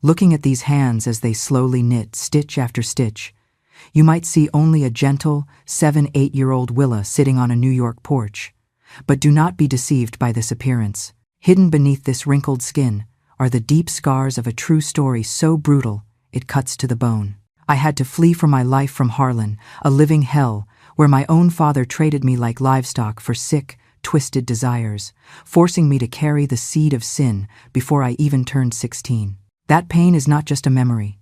Looking at these hands as they slowly knit stitch after stitch, you might see only a gentle 7-8-year-old Willa sitting on a New York porch. But do not be deceived by this appearance. Hidden beneath this wrinkled skin are the deep scars of a true story so brutal it cuts to the bone. I had to flee for my life from Harlan, a living hell where my own father traded me like livestock for sick, twisted desires, forcing me to carry the seed of sin before I even turned 16. That pain is not just a memory.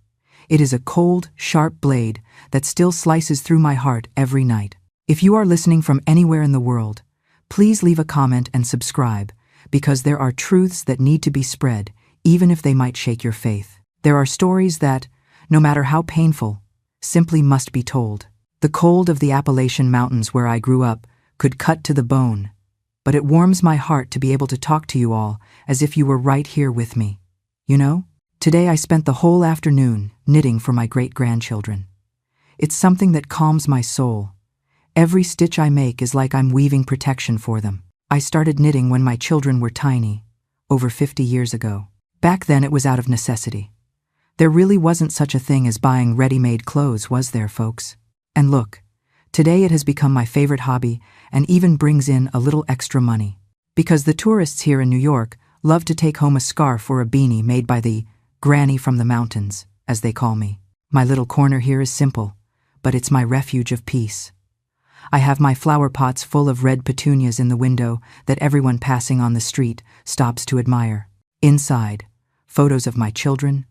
It is a cold, sharp blade that still slices through my heart every night. If you are listening from anywhere in the world, please leave a comment and subscribe, because there are truths that need to be spread, even if they might shake your faith. There are stories that, no matter how painful, simply must be told. The cold of the Appalachian Mountains where I grew up could cut to the bone, but it warms my heart to be able to talk to you all as if you were right here with me. You know, today I spent the whole afternoon knitting for my great-grandchildren. It's something that calms my soul. Every stitch I make is like I'm weaving protection for them. I started knitting when my children were tiny, over 50 years ago. Back then it was out of necessity. There really wasn't such a thing as buying ready-made clothes, was there, folks? And look, today it has become my favorite hobby and even brings in a little extra money. Because the tourists here in New York love to take home a scarf or a beanie made by the granny from the mountains, as they call me. My little corner here is simple, but it's my refuge of peace. I have my flower pots full of red petunias in the window that everyone passing on the street stops to admire. Inside, photos of my children,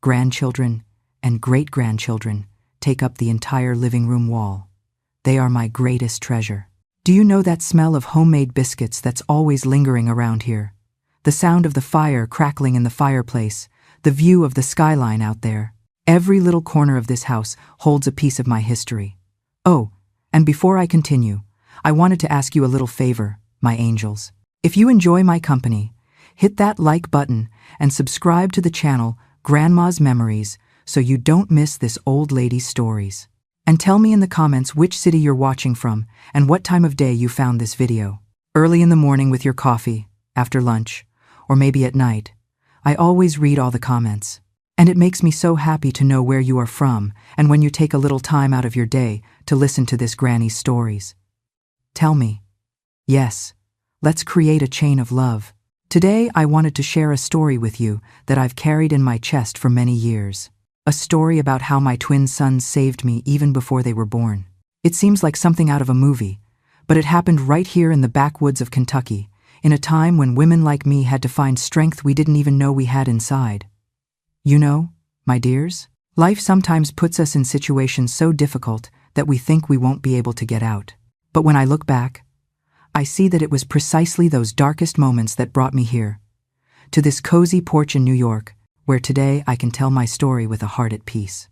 grandchildren, and great-grandchildren take up the entire living room wall. They are my greatest treasure. Do you know that smell of homemade biscuits that's always lingering around here? The sound of the fire crackling in the fireplace, the view of the skyline out there. Every little corner of this house holds a piece of my history. Oh, and before I continue, I wanted to ask you a little favor, my angels. If you enjoy my company, hit that like button and subscribe to the channel Grandma's Memories so you don't miss this old lady's stories. And tell me in the comments which city you're watching from and what time of day you found this video. Early in the morning with your coffee, after lunch, or maybe at night. I always read all the comments. And it makes me so happy to know where you are from and when you take a little time out of your day to listen to this granny's stories. Tell me. Yes, let's create a chain of love. Today I wanted to share a story with you that I've carried in my chest for many years. A story about how my twin sons saved me even before they were born. It seems like something out of a movie, but it happened right here in the backwoods of Kentucky, in a time when women like me had to find strength we didn't even know we had inside. You know, my dears, life sometimes puts us in situations so difficult that we think we won't be able to get out. But when I look back, I see that it was precisely those darkest moments that brought me here, to this cozy porch in New York, where today I can tell my story with a heart at peace.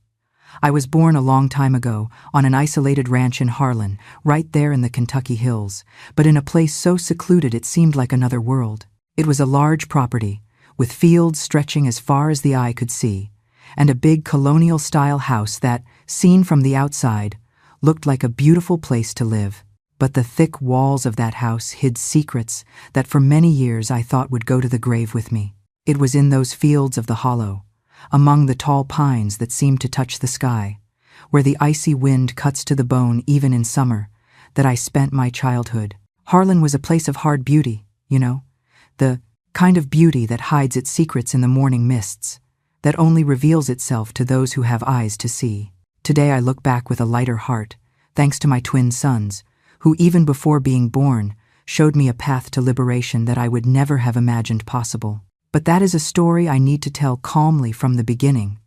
I was born a long time ago on an isolated ranch in Harlan, right there in the Kentucky hills, but in a place so secluded it seemed like another world. It was a large property, with fields stretching as far as the eye could see, and a big colonial-style house that, seen from the outside, looked like a beautiful place to live. But the thick walls of that house hid secrets that for many years I thought would go to the grave with me. It was in those fields of the hollow, among the tall pines that seemed to touch the sky, where the icy wind cuts to the bone even in summer, that I spent my childhood. Harlan was a place of hard beauty, you know, the kind of beauty that hides its secrets in the morning mists, that only reveals itself to those who have eyes to see. Today I look back with a lighter heart, thanks to my twin sons, who even before being born, showed me a path to liberation that I would never have imagined possible. But that is a story I need to tell calmly from the beginning,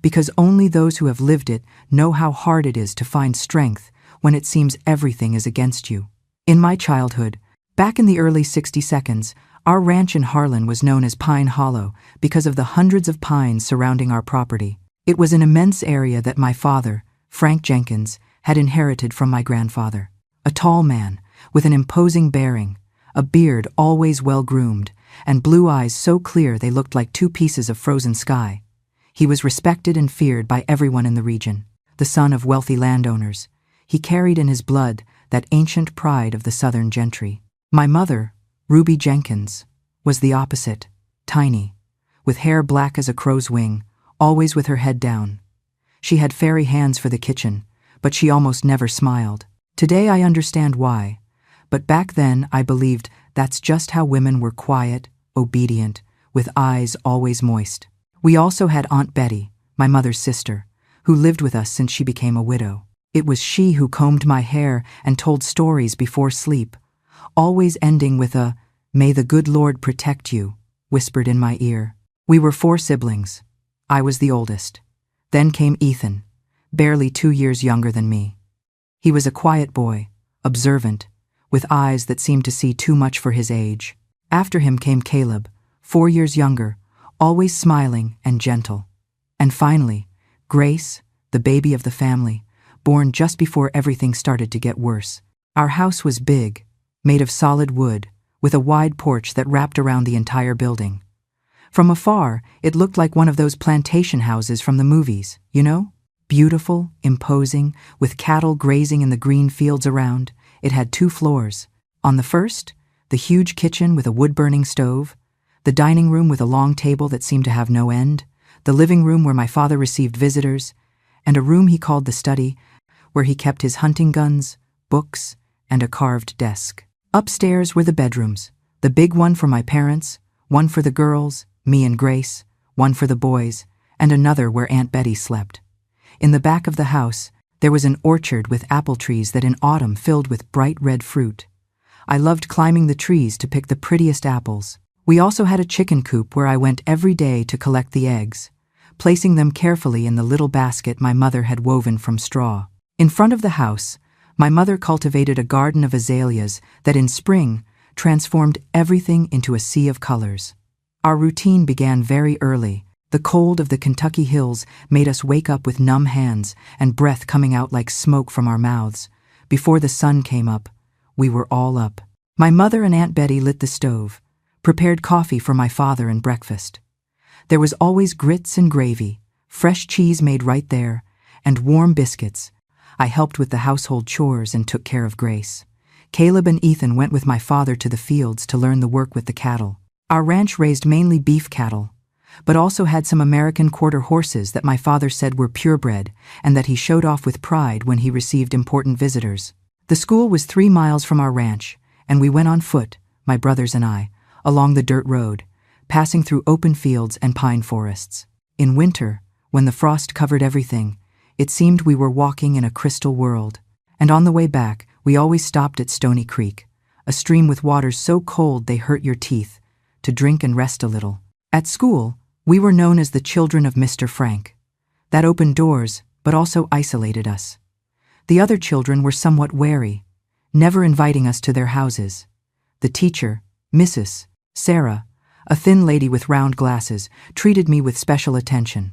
because only those who have lived it know how hard it is to find strength when it seems everything is against you. In my childhood, back in the early 60s, our ranch in Harlan was known as Pine Hollow because of the hundreds of pines surrounding our property. It was an immense area that my father, Frank Jenkins, had inherited from my grandfather. A tall man, with an imposing bearing, a beard always well-groomed, and blue eyes so clear they looked like two pieces of frozen sky. He was respected and feared by everyone in the region. The son of wealthy landowners, he carried in his blood that ancient pride of the southern gentry. My mother, Ruby Jenkins, was the opposite, tiny, with hair black as a crow's wing, always with her head down. She had fairy hands for the kitchen, but she almost never smiled. Today I understand why, but back then I believed that's just how women were: quiet, obedient, with eyes always moist. We also had Aunt Betty, my mother's sister, who lived with us since she became a widow. It was she who combed my hair and told stories before sleep, always ending with a "May the good Lord protect you," whispered in my ear. We were 4 siblings. I was the oldest. Then came Ethan, barely 2 years younger than me. He was a quiet boy, observant, with eyes that seemed to see too much for his age. After him came Caleb, 4 years younger, always smiling and gentle. And finally, Grace, the baby of the family, born just before everything started to get worse. Our house was big, made of solid wood, with a wide porch that wrapped around the entire building. From afar, it looked like one of those plantation houses from the movies, you know? Beautiful, imposing, with cattle grazing in the green fields around. It had 2 floors. On the first, the huge kitchen with a wood-burning stove, the dining room with a long table that seemed to have no end, the living room where my father received visitors, and a room he called the study, where he kept his hunting guns, books, and a carved desk. Upstairs were the bedrooms, the big one for my parents, one for the girls, me and Grace, one for the boys, and another where Aunt Betty slept. In the back of the house, there was an orchard with apple trees that in autumn filled with bright red fruit. I loved climbing the trees to pick the prettiest apples. We also had a chicken coop where I went every day to collect the eggs, placing them carefully in the little basket my mother had woven from straw. In front of the house, my mother cultivated a garden of azaleas that in spring transformed everything into a sea of colors. Our routine began very early. The cold of the Kentucky hills made us wake up with numb hands and breath coming out like smoke from our mouths. Before the sun came up, we were all up. My mother and Aunt Betty lit the stove, prepared coffee for my father and breakfast. There was always grits and gravy, fresh cheese made right there, and warm biscuits. I helped with the household chores and took care of Grace. Caleb and Ethan went with my father to the fields to learn the work with the cattle. Our ranch raised mainly beef cattle, but also had some American quarter horses that my father said were purebred and that he showed off with pride when he received important visitors. The school was 3 miles from our ranch, and we went on foot, my brothers and I, along the dirt road, passing through open fields and pine forests. In winter, when the frost covered everything, it seemed we were walking in a crystal world. And on the way back, we always stopped at Stony Creek, a stream with waters so cold they hurt your teeth, to drink and rest a little. At school, we were known as the children of Mr. Frank. That opened doors, but also isolated us. The other children were somewhat wary, never inviting us to their houses. The teacher, Mrs. Sarah, a thin lady with round glasses, treated me with special attention.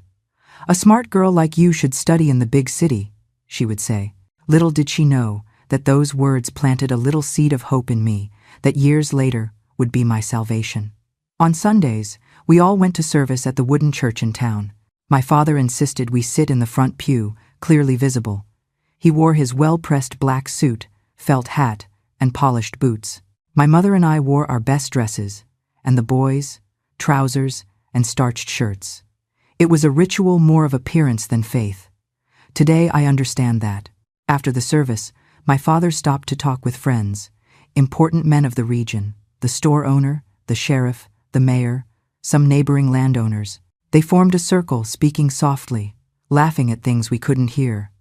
"A smart girl like you should study in the big city," she would say. Little did she know that those words planted a little seed of hope in me that years later would be my salvation. On Sundays, we all went to service at the wooden church in town. My father insisted we sit in the front pew, clearly visible. He wore his well-pressed black suit, felt hat, and polished boots. My mother and I wore our best dresses, and the boys, trousers, and starched shirts. It was a ritual more of appearance than faith. Today I understand that. After the service, my father stopped to talk with friends, important men of the region, the store owner, the sheriff, the mayor, some neighboring landowners. They formed a circle, speaking softly, laughing at things we couldn't hear.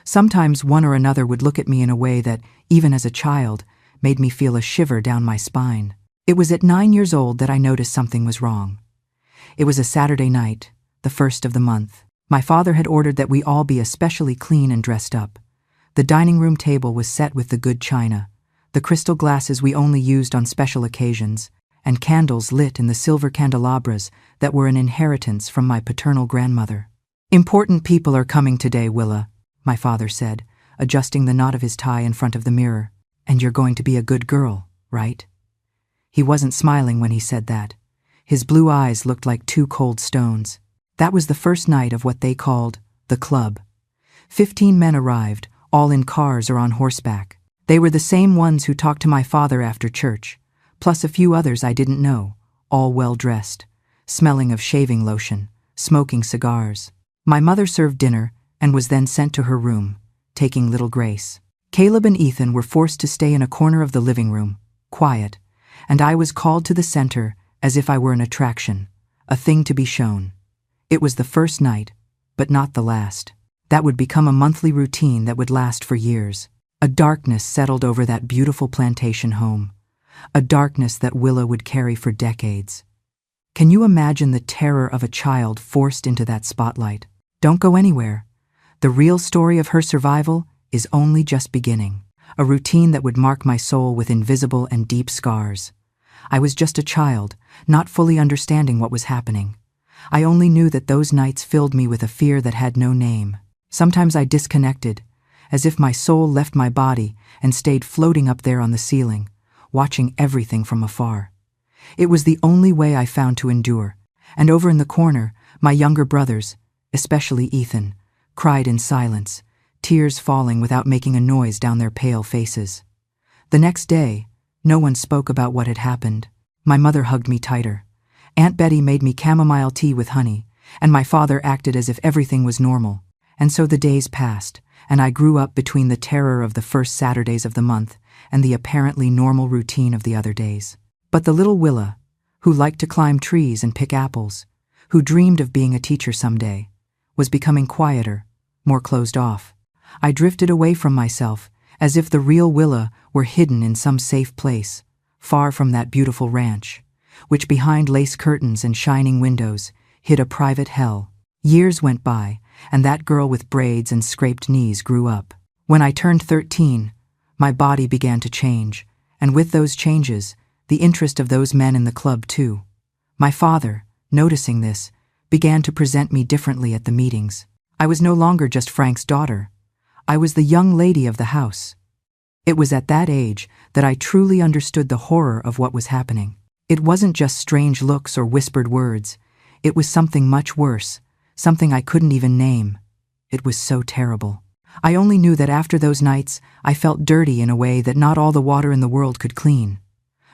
Sometimes one or another would look at me in a way that, even as a child, made me feel a shiver down my spine. It was at 9 years old that I noticed something was wrong. It was a Saturday night, the first of the month. My father had ordered that we all be especially clean and dressed up. The dining room table was set with the good china, the crystal glasses we only used on special occasions, and candles lit in the silver candelabras that were an inheritance from my paternal grandmother. "Important people are coming today, Willa," my father said, adjusting the knot of his tie in front of the mirror. "And you're going to be a good girl, right?" He wasn't smiling when he said that. His blue eyes looked like 2 cold stones. That was the first night of what they called the club. 15 men arrived, all in cars or on horseback. They were the same ones who talked to my father after church, plus a few others I didn't know, all well-dressed. smelling of shaving lotion, smoking cigars. My mother served dinner and was then sent to her room, taking little Grace. Caleb and Ethan were forced to stay in a corner of the living room, quiet, and I was called to the center as if I were an attraction, a thing to be shown. It was the first night, but not the last. That would become a monthly routine that would last for years. A darkness settled over that beautiful plantation home, a darkness that Willa would carry for decades. Can you imagine the terror of a child forced into that spotlight? Don't go anywhere. The real story of her survival is only just beginning, a routine that would mark my soul with invisible and deep scars. I was just a child, not fully understanding what was happening. I only knew that those nights filled me with a fear that had no name. Sometimes I disconnected, as if my soul left my body and stayed floating up there on the ceiling, watching everything from afar. It was the only way I found to endure, and over in the corner, my younger brothers, especially Ethan, cried in silence, tears falling without making a noise down their pale faces. The next day, no one spoke about what had happened. My mother hugged me tighter. Aunt Betty made me chamomile tea with honey, and my father acted as if everything was normal. And so the days passed, and I grew up between the terror of the first Saturdays of the month and the apparently normal routine of the other days. But the little Willa, who liked to climb trees and pick apples, who dreamed of being a teacher someday, was becoming quieter, more closed off. I drifted away from myself, as if the real Willa were hidden in some safe place, far from that beautiful ranch, which behind lace curtains and shining windows hid a private hell. Years went by, and that girl with braids and scraped knees grew up. When I turned 13, my body began to change, and with those changes, the interest of those men in the club too. My father, noticing this, began to present me differently at the meetings. I was no longer just Frank's daughter. I was the young lady of the house. It was at that age that I truly understood the horror of what was happening. It wasn't just strange looks or whispered words. It was something much worse, something I couldn't even name. It was so terrible. I only knew that after those nights, I felt dirty in a way that not all the water in the world could clean.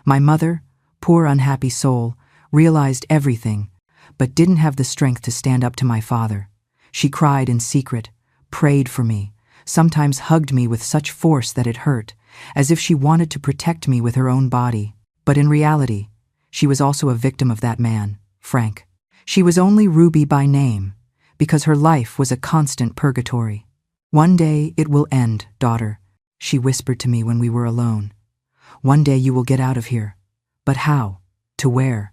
My mother, poor unhappy soul, realized everything, but didn't have the strength to stand up to my father. She cried in secret, prayed for me, sometimes hugged me with such force that it hurt, as if she wanted to protect me with her own body. But in reality, she was also a victim of that man, Frank. She was only Ruby by name, because her life was a constant purgatory. "One day it will end, daughter," she whispered to me when we were alone. "One day you will get out of here. But how? To where?"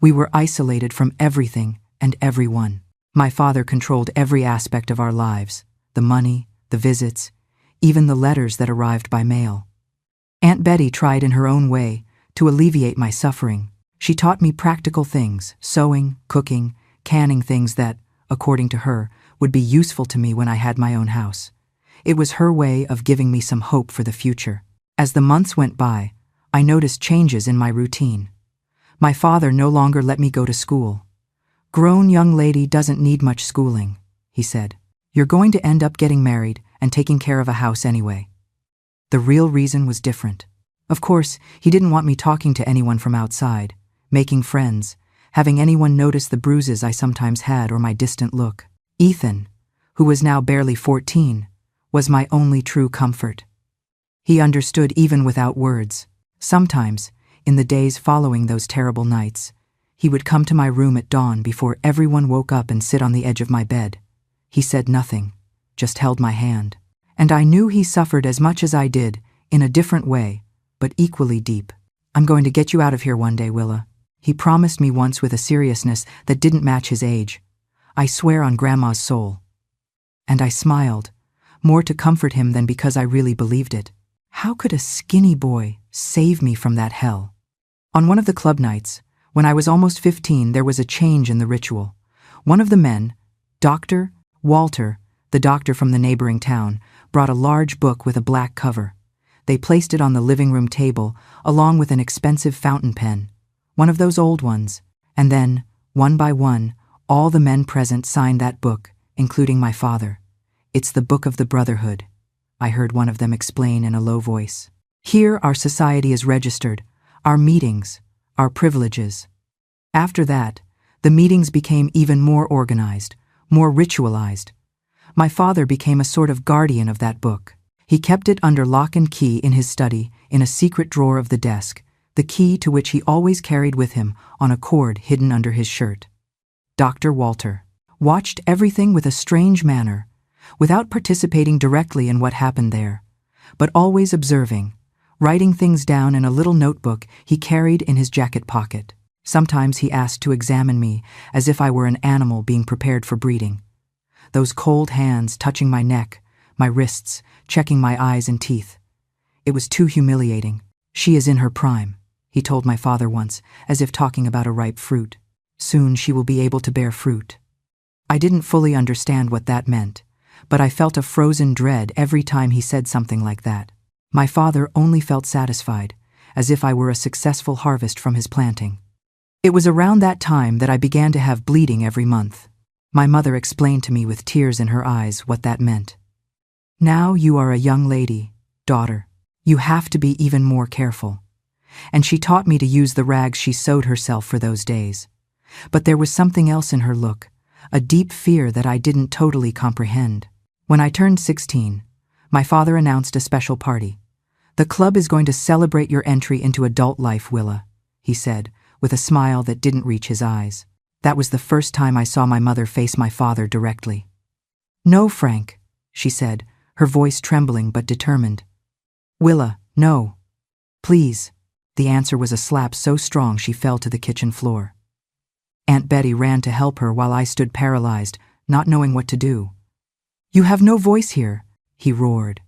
We were isolated from everything and everyone. My father controlled every aspect of our lives, the money, the visits, even the letters that arrived by mail. Aunt Betty tried in her own way to alleviate my suffering. She taught me practical things, sewing, cooking, canning things that, according to her, would be useful to me when I had my own house. It was her way of giving me some hope for the future. As the months went by, I noticed changes in my routine. My father no longer let me go to school. "Grown young lady doesn't need much schooling," he said. "You're going to end up getting married and taking care of a house anyway." The real reason was different. Of course, he didn't want me talking to anyone from outside, making friends, having anyone notice the bruises I sometimes had or my distant look. Ethan, who was now barely 14, was my only true comfort. He understood even without words. Sometimes, in the days following those terrible nights, he would come to my room at dawn before everyone woke up and sit on the edge of my bed. He said nothing, just held my hand. And I knew he suffered as much as I did, in a different way, but equally deep. "I'm going to get you out of here one day, Willa," he promised me once with a seriousness that didn't match his age. "I swear on Grandma's soul." And I smiled, more to comfort him than because I really believed it. How could a skinny boy save me from that hell? On one of the club nights, when I was almost 15, there was a change in the ritual. One of the men, Dr. Walter, the doctor from the neighboring town, brought a large book with a black cover. They placed it on the living room table, along with an expensive fountain pen, one of those old ones, and then, one by one, all the men present signed that book, including my father. "It's the Book of the Brotherhood," I heard one of them explain in a low voice. "Here our society is registered, our meetings, our privileges." After that, The meetings became even more organized, more ritualized. My father became a sort of guardian of that book. He kept it under lock and key in his study, in a secret drawer of the desk, the key to which he always carried with him on a cord hidden under his shirt. Dr. Walter watched everything with a strange manner, without participating directly in what happened there, but always observing, writing things down in a little notebook he carried in his jacket pocket. Sometimes he asked to examine me as if I were an animal being prepared for breeding. Those cold hands touching my neck, my wrists, checking my eyes and teeth. It was too humiliating. "She is in her prime," he told my father once, as if talking about a ripe fruit. "Soon she will be able to bear fruit." I didn't fully understand what that meant, but I felt a frozen dread every time he said something like that. My father only felt satisfied, as if I were a successful harvest from his planting. It was around that time that I began to have bleeding every month. My mother explained to me with tears in her eyes what that meant. "Now you are a young lady, daughter. You have to be even more careful." And she taught me to use the rags she sewed herself for those days. But there was something else in her look, a deep fear that I didn't totally comprehend. When I turned 16, my father announced a special party. "The club is going to celebrate your entry into adult life, Willa," he said, with a smile that didn't reach his eyes. That was the first time I saw my mother face my father directly. "No, Frank," she said, her voice trembling but determined. "Willa, no. Please." The answer was a slap so strong she fell to the kitchen floor. Aunt Betty ran to help her while I stood paralyzed, not knowing what to do. "You have no voice here," he roared.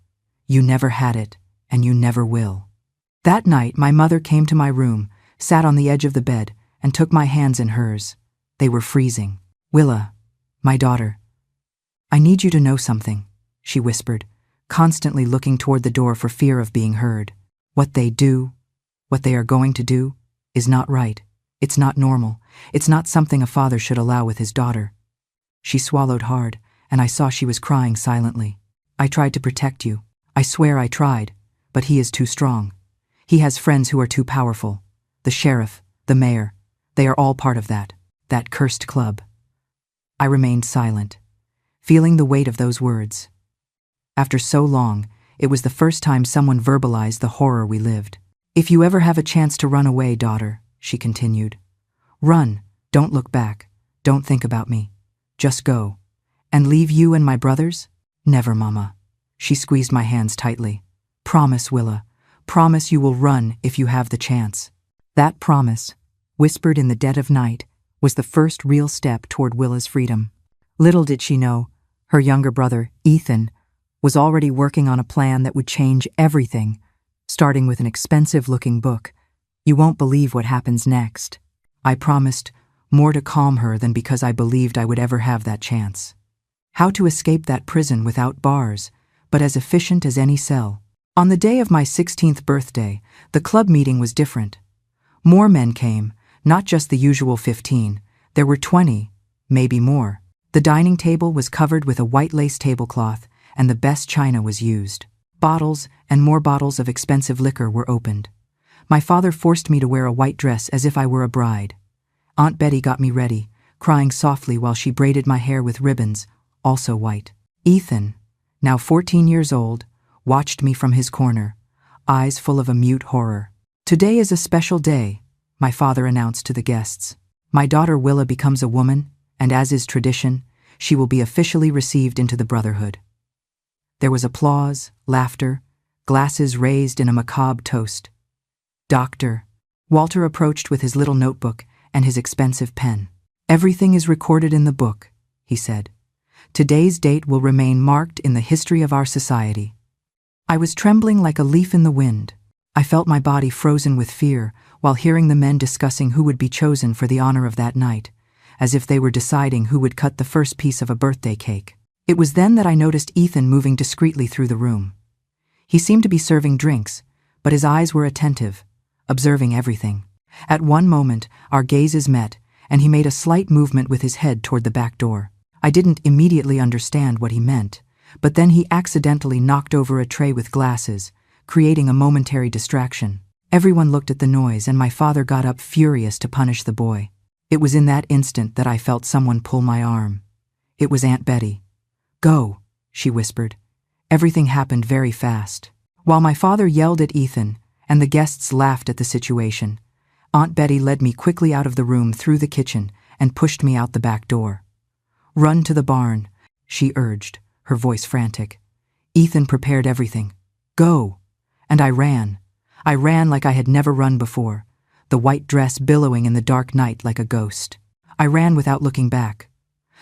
"You never had it, and you never will." That night my mother came to my room, sat on the edge of the bed, and took my hands in hers. They were freezing. "Willa, my daughter, I need you to know something," she whispered, constantly looking toward the door for fear of being heard. "What they do, what they are going to do, is not right. It's not normal. It's not something a father should allow with his daughter." She swallowed hard, and I saw she was crying silently. "I tried to protect you. I swear I tried, but he is too strong. He has friends who are too powerful. The sheriff, the mayor, they are all part of that cursed club." I remained silent, feeling the weight of those words. After so long, it was the first time someone verbalized the horror we lived. "If you ever have a chance to run away, daughter," she continued, "run, don't look back, don't think about me. Just go. And leave you and my brothers? Never, Mama." She squeezed my hands tightly. "Promise, Willa. Promise you will run if you have the chance." That promise, whispered in the dead of night, was the first real step toward Willa's freedom. Little did she know, her younger brother, Ethan, was already working on a plan that would change everything, starting with an expensive-looking book. "You won't believe what happens next." I promised, more to calm her than because I believed I would ever have that chance. How to escape that prison without bars, but as efficient as any cell. On the day of my 16th birthday, the club meeting was different. More men came, not just the usual 15. There were 20, maybe more. The dining table was covered with a white lace tablecloth, and the best china was used. Bottles and more bottles of expensive liquor were opened. My father forced me to wear a white dress as if I were a bride. Aunt Betty got me ready, crying softly while she braided my hair with ribbons, also white. Ethan, now 14 years old, watched me from his corner, eyes full of a mute horror. "Today is a special day," my father announced to the guests. "My daughter Willa becomes a woman, and as is tradition, she will be officially received into the brotherhood." There was applause, laughter, glasses raised in a macabre toast. "Doctor," Walter approached with his little notebook and his expensive pen. "Everything is recorded in the book," he said. "Today's date will remain marked in the history of our society." I was trembling like a leaf in the wind. I felt my body frozen with fear while hearing the men discussing who would be chosen for the honor of that night, as if they were deciding who would cut the first piece of a birthday cake. It was then that I noticed Ethan moving discreetly through the room. He seemed to be serving drinks, but his eyes were attentive, observing everything. At one moment, our gazes met, and he made a slight movement with his head toward the back door. I didn't immediately understand what he meant, but then he accidentally knocked over a tray with glasses, creating a momentary distraction. Everyone looked at the noise, and my father got up furious to punish the boy. It was in that instant that I felt someone pull my arm. It was Aunt Betty. "Go," she whispered. Everything happened very fast. While my father yelled at Ethan and the guests laughed at the situation, Aunt Betty led me quickly out of the room through the kitchen and pushed me out the back door. "Run to the barn," she urged, her voice frantic. Ethan prepared everything. "Go." And I ran. I ran like I had never run before, the white dress billowing in the dark night like a ghost. I ran without looking back,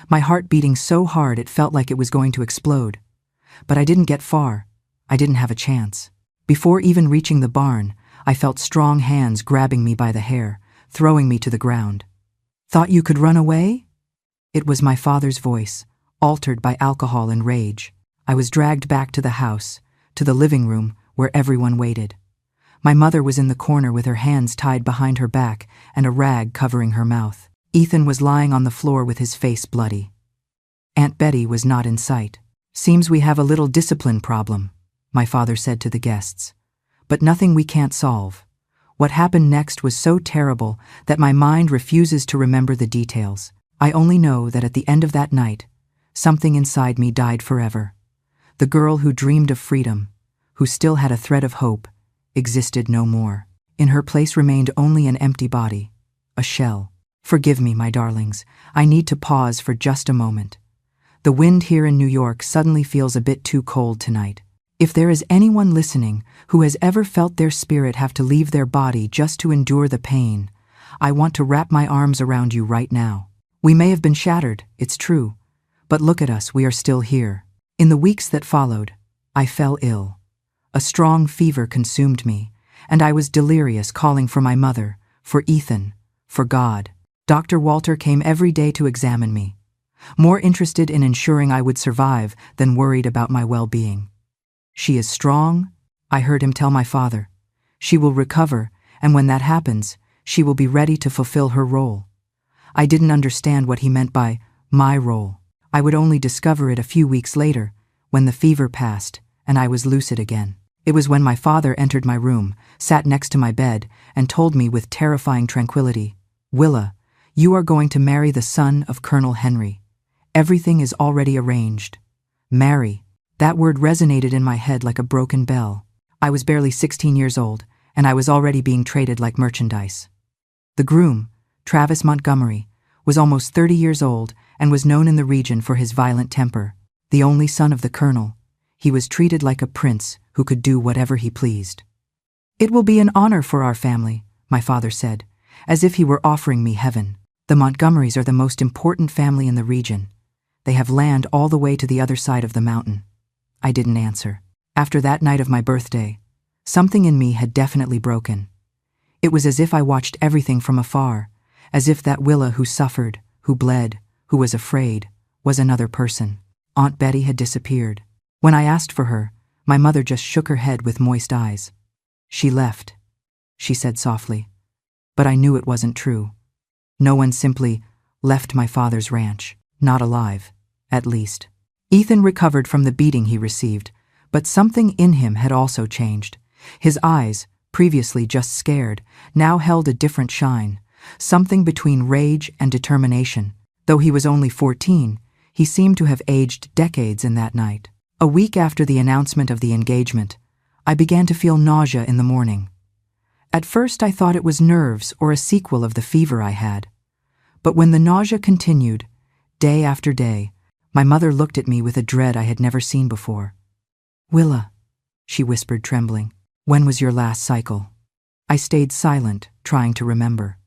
my heart beating so hard it felt like it was going to explode. But I didn't get far. I didn't have a chance. Before even reaching the barn, I felt strong hands grabbing me by the hair, throwing me to the ground. "Thought you could run away?" It was my father's voice, altered by alcohol and rage. I was dragged back to the house, to the living room where everyone waited. My mother was in the corner with her hands tied behind her back and a rag covering her mouth. Ethan was lying on the floor with his face bloody. Aunt Betty was not in sight. "Seems we have a little discipline problem," my father said to the guests. "But nothing we can't solve." What happened next was so terrible that my mind refuses to remember the details. I only know that at the end of that night, something inside me died forever. The girl who dreamed of freedom, who still had a thread of hope, existed no more. In her place remained only an empty body, a shell. Forgive me, my darlings, I need to pause for just a moment. The wind here in New York suddenly feels a bit too cold tonight. If there is anyone listening who has ever felt their spirit have to leave their body just to endure the pain, I want to wrap my arms around you right now. We may have been shattered, it's true, but look at us, we are still here. In the weeks that followed, I fell ill. A strong fever consumed me, and I was delirious, calling for my mother, for Ethan, for God. Dr. Walter came every day to examine me, more interested in ensuring I would survive than worried about my well-being. "She is strong," I heard him tell my father. "She will recover, and when that happens, she will be ready to fulfill her role." I didn't understand what he meant by my role. I would only discover it a few weeks later, when the fever passed and I was lucid again. It was when my father entered my room, sat next to my bed, and told me with terrifying tranquility, "Willa, you are going to marry the son of Colonel Henry. Everything is already arranged." Marry. That word resonated in my head like a broken bell. I was barely 16 years old, and I was already being traded like merchandise. The groom, Travis Montgomery, was almost 30 years old and was known in the region for his violent temper. The only son of the colonel, he was treated like a prince who could do whatever he pleased. "It will be an honor for our family," my father said, as if he were offering me heaven. "The Montgomerys are the most important family in the region. They have land all the way to the other side of the mountain." I didn't answer. After that night of my birthday, something in me had definitely broken. It was as if I watched everything from afar, as if that Willa who suffered, who bled, who was afraid, was another person. Aunt Betty had disappeared. When I asked for her, my mother just shook her head with moist eyes. "She left," she said softly. But I knew it wasn't true. No one simply left my father's ranch, not alive, at least. Ethan recovered from the beating he received, but something in him had also changed. His eyes, previously just scared, now held a different shine, something between rage and determination. Though he was only 14, he seemed to have aged decades in that night. A week after the announcement of the engagement, I began to feel nausea in the morning. At first I thought it was nerves or a sequel of the fever I had. But when the nausea continued, day after day, my mother looked at me with a dread I had never seen before. "Willa," she whispered, trembling, "when was your last cycle?" I stayed silent, trying to remember.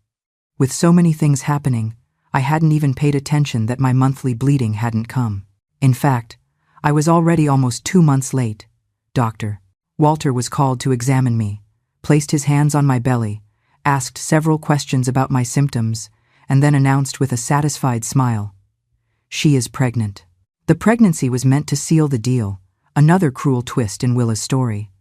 With so many things happening, I hadn't even paid attention that my monthly bleeding hadn't come. In fact, I was already almost 2 months late. Dr. Walter was called to examine me, placed his hands on my belly, asked several questions about my symptoms, and then announced with a satisfied smile, "She is pregnant." The pregnancy was meant to seal the deal, another cruel twist in Willa's story.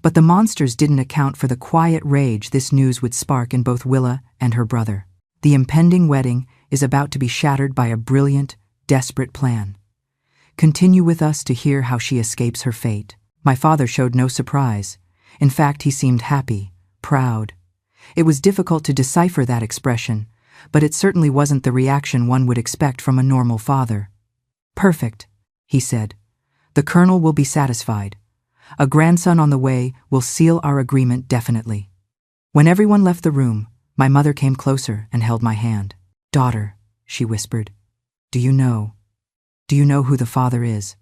But the monsters didn't account for the quiet rage this news would spark in both Willa and her brother. The impending wedding is about to be shattered by a brilliant, desperate plan. Continue with us to hear how she escapes her fate. My father showed no surprise. In fact, he seemed happy, proud. It was difficult to decipher that expression, but it certainly wasn't the reaction one would expect from a normal father. "Perfect," he said. "The colonel will be satisfied. A grandson on the way will seal our agreement definitely." When everyone left the room, my mother came closer and held my hand. "Daughter," she whispered, Do you know who the father is?"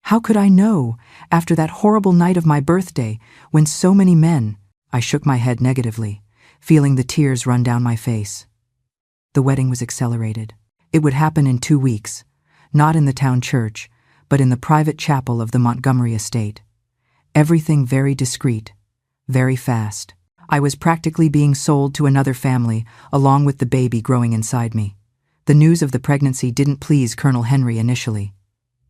"How could I know, after that horrible night of my birthday, when so many men—" I shook my head negatively, feeling the tears run down my face. The wedding was accelerated. It would happen in 2 weeks, not in the town church, but in the private chapel of the Montgomery estate. Everything very discreet, very fast. I was practically being sold to another family, along with the baby growing inside me. The news of the pregnancy didn't please Colonel Henry initially.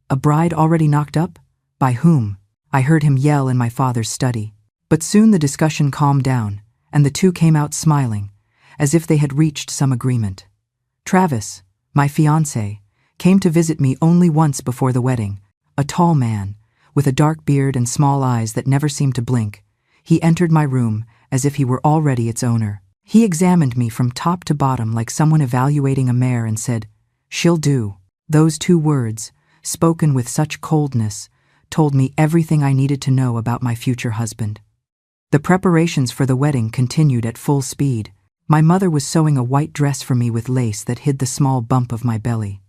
"A bride already knocked up? By whom?" I heard him yell in my father's study. But soon the discussion calmed down, and the two came out smiling, as if they had reached some agreement. Travis, my fiancé, came to visit me only once before the wedding, a tall man, with a dark beard and small eyes that never seemed to blink. He entered my room as if he were already its owner. He examined me from top to bottom like someone evaluating a mare and said, "She'll do." Those 2 words, spoken with such coldness, told me everything I needed to know about my future husband. The preparations for the wedding continued at full speed. My mother was sewing a white dress for me with lace that hid the small bump of my belly.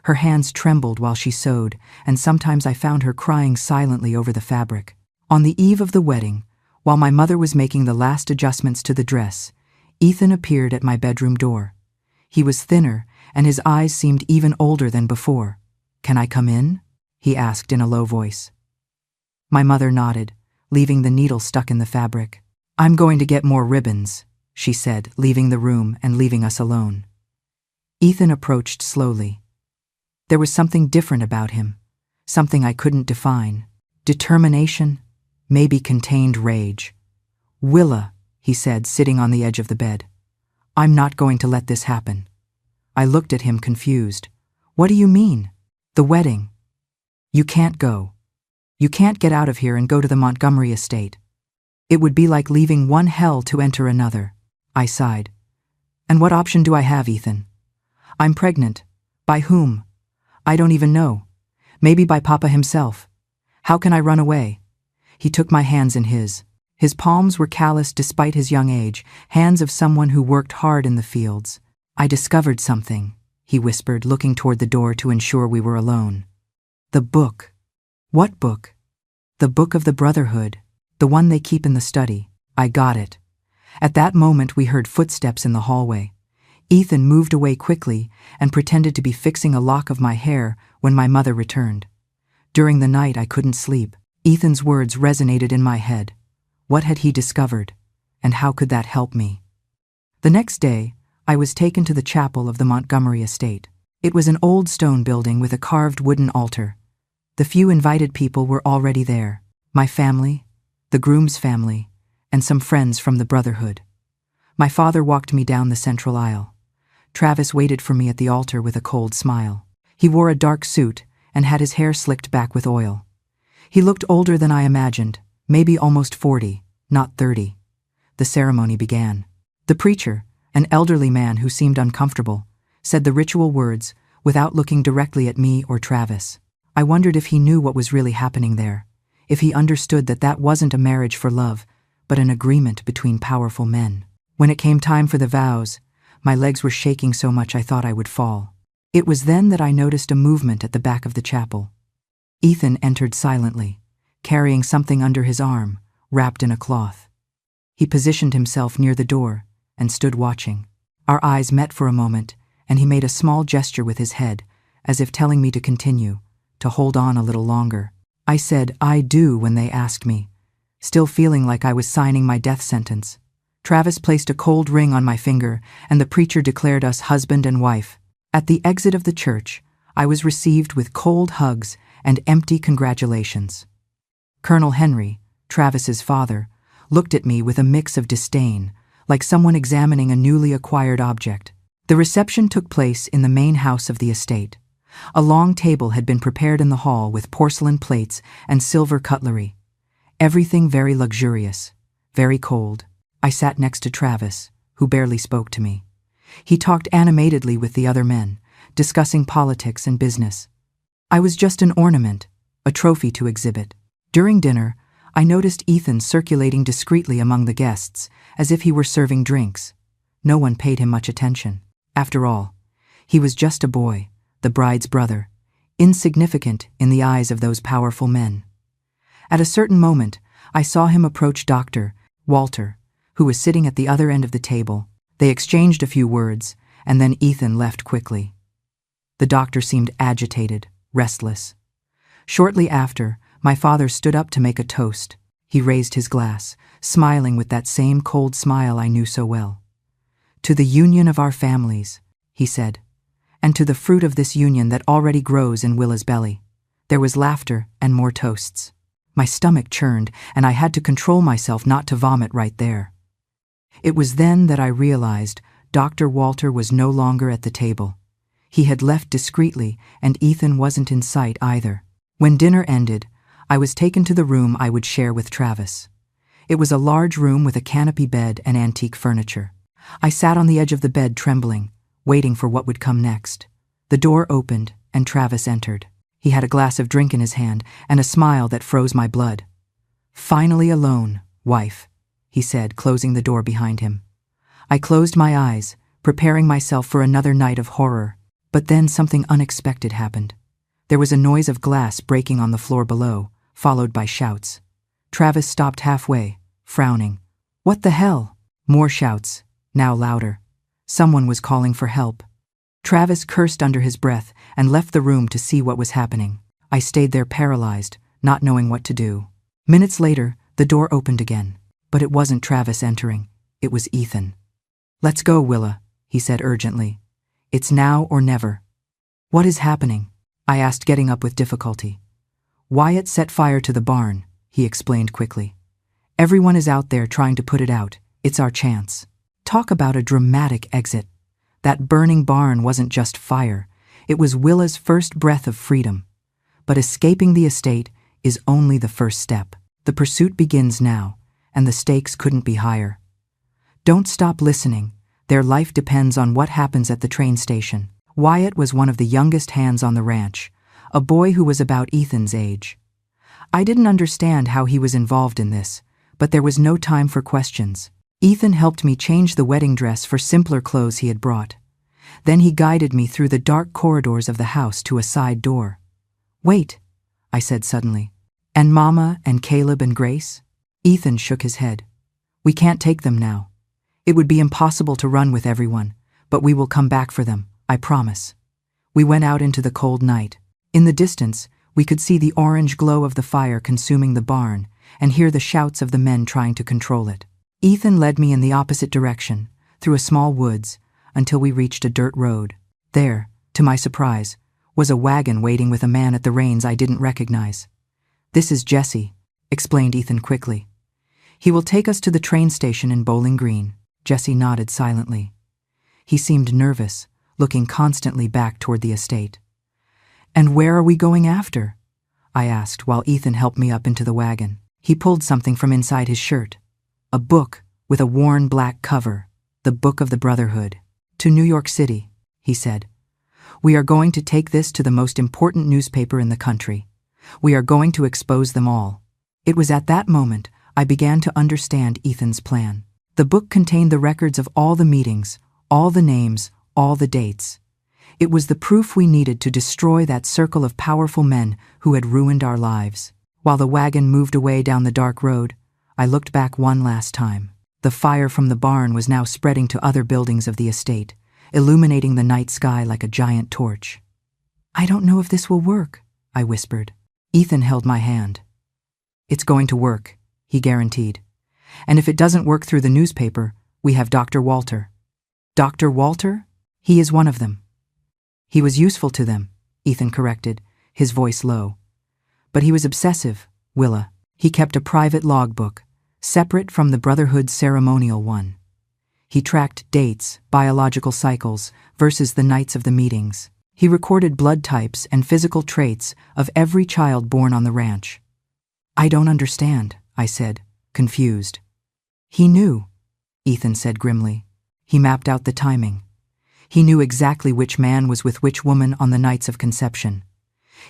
Her hands trembled while she sewed, and sometimes I found her crying silently over the fabric. On the eve of the wedding, while my mother was making the last adjustments to the dress, Ethan appeared at my bedroom door. He was thinner, and his eyes seemed even older than before. "Can I come in?" he asked in a low voice. My mother nodded, leaving the needle stuck in the fabric. "I'm going to get more ribbons," she said, leaving the room and leaving us alone. Ethan approached slowly. There was something different about him, something I couldn't define. Determination, maybe contained rage. "Willa," he said, sitting on the edge of the bed. "I'm not going to let this happen." I looked at him confused. "What do you mean?" "The wedding. You can't go. You can't get out of here and go to the Montgomery estate. It would be like leaving one hell to enter another." I sighed. "And what option do I have, Ethan? I'm pregnant. By whom? I don't even know. Maybe by Papa himself. How can I run away?" He took my hands in his. His palms were calloused despite his young age, hands of someone who worked hard in the fields. "I discovered something," he whispered, looking toward the door to ensure we were alone. "The book." "What book?" "The Book of the Brotherhood, the one they keep in the study." I got it. At that moment we heard footsteps in the hallway. Ethan moved away quickly and pretended to be fixing a lock of my hair when my mother returned. During the night I couldn't sleep. Ethan's words resonated in my head. What had he discovered, and how could that help me? The next day, I was taken to the chapel of the Montgomery estate. It was an old stone building with a carved wooden altar. The few invited people were already there. My family, the groom's family, and some friends from the Brotherhood. My father walked me down the central aisle. Travis waited for me at the altar with a cold smile. He wore a dark suit and had his hair slicked back with oil. He looked older than I imagined, maybe almost 40, not 30. The ceremony began. The preacher, an elderly man who seemed uncomfortable, said the ritual words without looking directly at me or Travis. I wondered if he knew what was really happening there, if he understood that that wasn't a marriage for love, but an agreement between powerful men. When it came time for the vows, my legs were shaking so much I thought I would fall. It was then that I noticed a movement at the back of the chapel. Ethan entered silently, carrying something under his arm, wrapped in a cloth. He positioned himself near the door and stood watching. Our eyes met for a moment, and he made a small gesture with his head, as if telling me to continue, to hold on a little longer. I said, "I do," when they asked me, still feeling like I was signing my death sentence. Travis placed a cold ring on my finger, and the preacher declared us husband and wife. At the exit of the church, I was received with cold hugs and empty congratulations. Colonel Henry, Travis's father, looked at me with a mix of disdain, like someone examining a newly acquired object. The reception took place in the main house of the estate. A long table had been prepared in the hall with porcelain plates and silver cutlery. Everything very luxurious, very cold. I sat next to Travis, who barely spoke to me. He talked animatedly with the other men, discussing politics and business. I was just an ornament, a trophy to exhibit. During dinner, I noticed Ethan circulating discreetly among the guests, as if he were serving drinks. No one paid him much attention. After all, he was just a boy, the bride's brother, insignificant in the eyes of those powerful men. At a certain moment, I saw him approach Dr. Walter, who was sitting at the other end of the table. They exchanged a few words, and then Ethan left quickly. The doctor seemed agitated, restless. Shortly after, my father stood up to make a toast. He raised his glass, smiling with that same cold smile I knew so well. "To the union of our families," he said, "and to the fruit of this union that already grows in Willa's belly." There was laughter and more toasts. My stomach churned, and I had to control myself not to vomit right there. It was then that I realized Dr. Walter was no longer at the table. He had left discreetly, and Ethan wasn't in sight either. When dinner ended, I was taken to the room I would share with Travis. It was a large room with a canopy bed and antique furniture. I sat on the edge of the bed trembling, waiting for what would come next. The door opened, and Travis entered. He had a glass of drink in his hand and a smile that froze my blood. "Finally alone, wife," he said, closing the door behind him. I closed my eyes, preparing myself for another night of horror. But then something unexpected happened. There was a noise of glass breaking on the floor below, followed by shouts. Travis stopped halfway, frowning. "What the hell?" More shouts, now louder. Someone was calling for help. Travis cursed under his breath and left the room to see what was happening. I stayed there paralyzed, not knowing what to do. Minutes later, the door opened again. But it wasn't Travis entering. It was Ethan. "Let's go, Willa," he said urgently. "It's now or never." "What is happening?" I asked, getting up with difficulty. "Wyatt set fire to the barn," he explained quickly. "Everyone is out there trying to put it out. It's our chance." Talk about a dramatic exit. That burning barn wasn't just fire. It was Willa's first breath of freedom. But escaping the estate is only the first step. The pursuit begins now, and the stakes couldn't be higher. Don't stop listening. Their life depends on what happens at the train station. Wyatt was one of the youngest hands on the ranch, a boy who was about Ethan's age. I didn't understand how he was involved in this, but there was no time for questions. Ethan helped me change the wedding dress for simpler clothes he had brought. Then he guided me through the dark corridors of the house to a side door. "Wait," I said suddenly. "And Mama and Caleb and Grace?" Ethan shook his head. "We can't take them now. It would be impossible to run with everyone, but we will come back for them, I promise." We went out into the cold night. In the distance, we could see the orange glow of the fire consuming the barn and hear the shouts of the men trying to control it. Ethan led me in the opposite direction, through a small woods, until we reached a dirt road. There, to my surprise, was a wagon waiting with a man at the reins I didn't recognize. "This is Jesse," explained Ethan quickly. "He will take us to the train station in Bowling Green." Jesse nodded silently. He seemed nervous, looking constantly back toward the estate. "And where are we going after?" I asked while Ethan helped me up into the wagon. He pulled something from inside his shirt. A book with a worn black cover, the Book of the Brotherhood. "To New York City," he said. "We are going to take this to the most important newspaper in the country. We are going to expose them all." It was at that moment I began to understand Ethan's plan. The book contained the records of all the meetings, all the names, all the dates. It was the proof we needed to destroy that circle of powerful men who had ruined our lives. While the wagon moved away down the dark road, I looked back one last time. The fire from the barn was now spreading to other buildings of the estate, illuminating the night sky like a giant torch. "I don't know if this will work," I whispered. Ethan held my hand. "It's going to work," he guaranteed. "And if it doesn't work through the newspaper, we have Dr. Walter." "Dr. Walter? He is one of them." "He was useful to them," Ethan corrected, his voice low. "But he was obsessive, Willa. He kept a private logbook, separate from the Brotherhood's ceremonial one. He tracked dates, biological cycles, versus the nights of the meetings. He recorded blood types and physical traits of every child born on the ranch." "I don't understand," I said, confused. "He knew," Ethan said grimly. "He mapped out the timing. He knew exactly which man was with which woman on the nights of conception.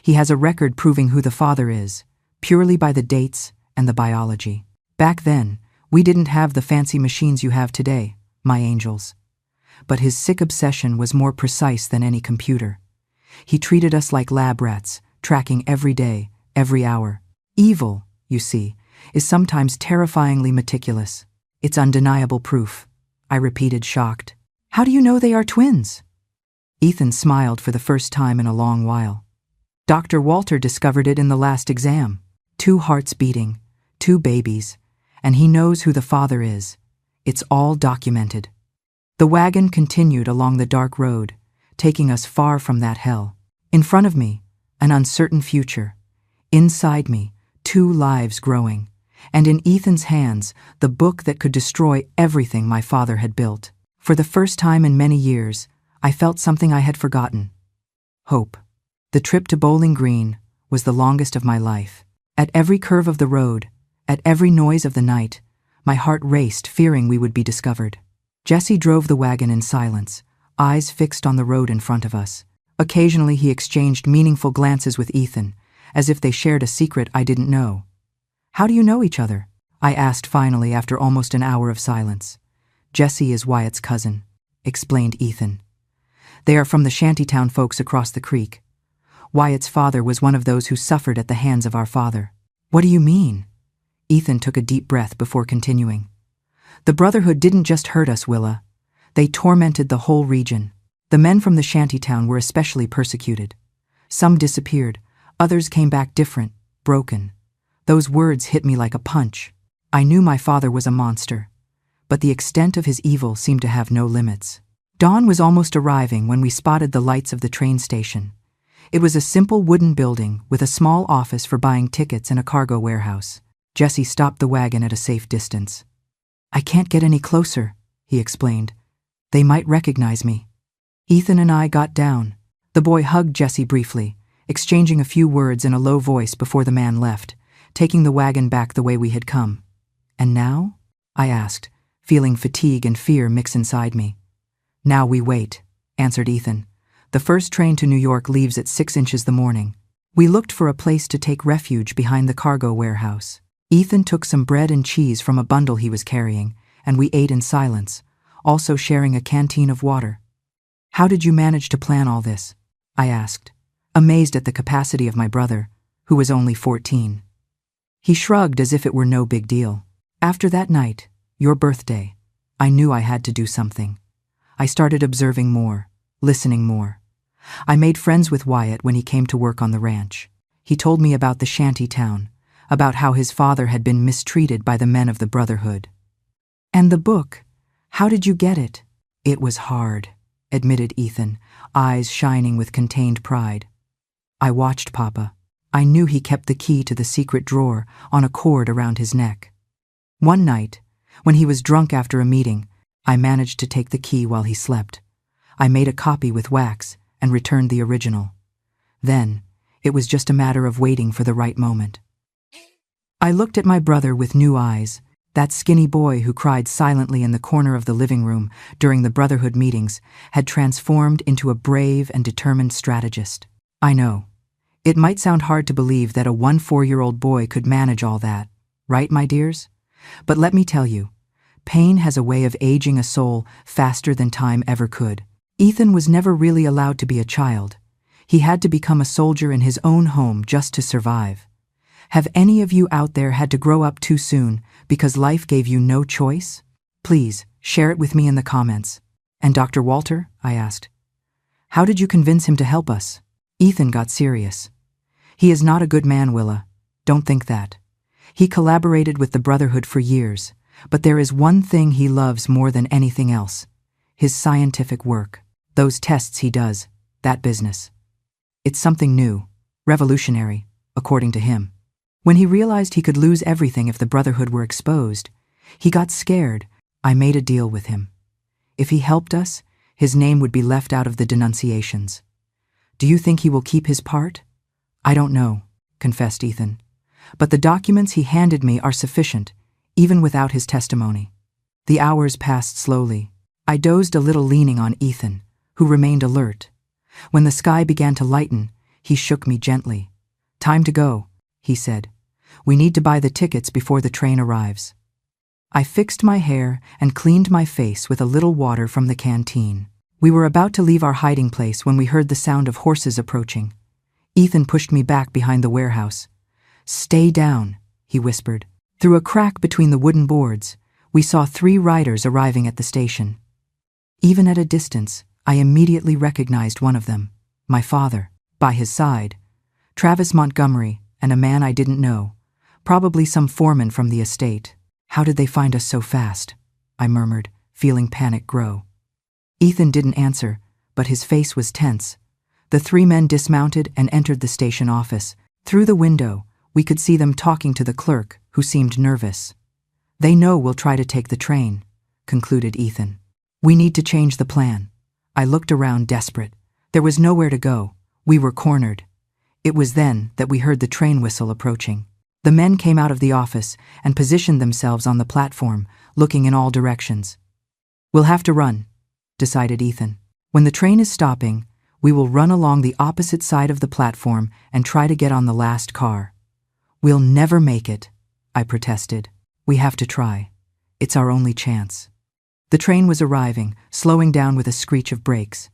He has a record proving who the father is, purely by the dates and the biology. Back then, we didn't have the fancy machines you have today, my angels. But his sick obsession was more precise than any computer. He treated us like lab rats, tracking every day, every hour. Evil, you see, is sometimes terrifyingly meticulous. It's undeniable proof, I repeated, shocked. How do you know they are twins? Ethan smiled for the first time in a long while. Dr. Walter discovered it in the last exam. 2 hearts beating, 2 babies, and he knows who the father is. It's all documented. The wagon continued along the dark road, taking us far from that hell. In front of me, an uncertain future. Inside me, 2 lives growing. And in Ethan's hands, the book that could destroy everything my father had built. For the first time in many years, I felt something I had forgotten. Hope. The trip to Bowling Green was the longest of my life. At every curve of the road, at every noise of the night, my heart raced, fearing we would be discovered. Jesse drove the wagon in silence, eyes fixed on the road in front of us. Occasionally he exchanged meaningful glances with Ethan, as if they shared a secret I didn't know. How do you know each other? I asked finally after almost an hour of silence. Jesse is Wyatt's cousin, explained Ethan. They are from the shantytown folks across the creek. Wyatt's father was one of those who suffered at the hands of our father. What do you mean? Ethan took a deep breath before continuing. The Brotherhood didn't just hurt us, Willa. They tormented the whole region. The men from the shantytown were especially persecuted. Some disappeared, others came back different, broken. Those words hit me like a punch. I knew my father was a monster, but the extent of his evil seemed to have no limits. Dawn was almost arriving when we spotted the lights of the train station. It was a simple wooden building with a small office for buying tickets and a cargo warehouse. Jesse stopped the wagon at a safe distance. I can't get any closer, he explained. They might recognize me. Ethan and I got down. The boy hugged Jesse briefly, exchanging a few words in a low voice before the man left, taking the wagon back the way we had come. And now? I asked, feeling fatigue and fear mix inside me. Now we wait, answered Ethan. The first train to New York leaves at 6 inches the morning. We looked for a place to take refuge behind the cargo warehouse. Ethan took some bread and cheese from a bundle he was carrying, and we ate in silence, also sharing a canteen of water. How did you manage to plan all this? I asked, amazed at the capacity of my brother, who was only 14. He shrugged as if it were no big deal. After that night, your birthday, I knew I had to do something. I started observing more, listening more. I made friends with Wyatt when he came to work on the ranch. He told me about the shanty town, about how his father had been mistreated by the men of the Brotherhood. And the book, how did you get it? It was hard, admitted Ethan, eyes shining with contained pride. I watched Papa. I knew he kept the key to the secret drawer on a cord around his neck. One night, when he was drunk after a meeting, I managed to take the key while he slept. I made a copy with wax and returned the original. Then, it was just a matter of waiting for the right moment. I looked at my brother with new eyes. That skinny boy who cried silently in the corner of the living room during the Brotherhood meetings had transformed into a brave and determined strategist. I know. It might sound hard to believe that a 4-year-old boy could manage all that, right, my dears? But let me tell you, pain has a way of aging a soul faster than time ever could. Ethan was never really allowed to be a child. He had to become a soldier in his own home just to survive. Have any of you out there had to grow up too soon because life gave you no choice? Please, share it with me in the comments. And Dr. Walter, I asked, how did you convince him to help us? Ethan got serious. He is not a good man, Willa. Don't think that. He collaborated with the Brotherhood for years, but there is one thing he loves more than anything else: his scientific work. Those tests he does, that business. It's something new, revolutionary, according to him. When he realized he could lose everything if the Brotherhood were exposed, he got scared. I made a deal with him. If he helped us, his name would be left out of the denunciations. Do you think he will keep his part? I don't know, confessed Ethan. But the documents he handed me are sufficient, even without his testimony. The hours passed slowly. I dozed a little, leaning on Ethan, who remained alert. When the sky began to lighten, he shook me gently. "Time to go," he said. "We need to buy the tickets before the train arrives." I fixed my hair and cleaned my face with a little water from the canteen. We were about to leave our hiding place when we heard the sound of horses approaching. Ethan pushed me back behind the warehouse. "Stay down," he whispered. Through a crack between the wooden boards, we saw 3 riders arriving at the station. Even at a distance, I immediately recognized one of them, my father. By his side, Travis Montgomery and a man I didn't know, probably some foreman from the estate. "How did they find us so fast?" I murmured, feeling panic grow. Ethan didn't answer, but his face was tense. The 3 men dismounted and entered the station office. Through the window, we could see them talking to the clerk, who seemed nervous. "They know we'll try to take the train," concluded Ethan. "We need to change the plan." I looked around desperate. There was nowhere to go. We were cornered. It was then that we heard the train whistle approaching. The men came out of the office and positioned themselves on the platform, looking in all directions. "We'll have to run," decided Ethan. "When the train is stopping, we will run along the opposite side of the platform and try to get on the last car." "We'll never make it," I protested. "We have to try. It's our only chance." The train was arriving, slowing down with a screech of brakes.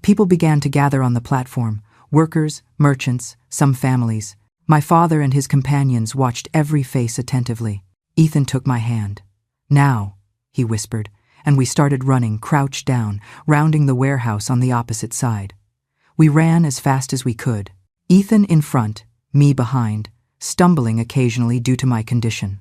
People began to gather on the platform, workers, merchants, some families. My father and his companions watched every face attentively. Ethan took my hand. "Now," he whispered, and we started running, crouched down, rounding the warehouse on the opposite side. We ran as fast as we could. Ethan in front, me behind, stumbling occasionally due to my condition.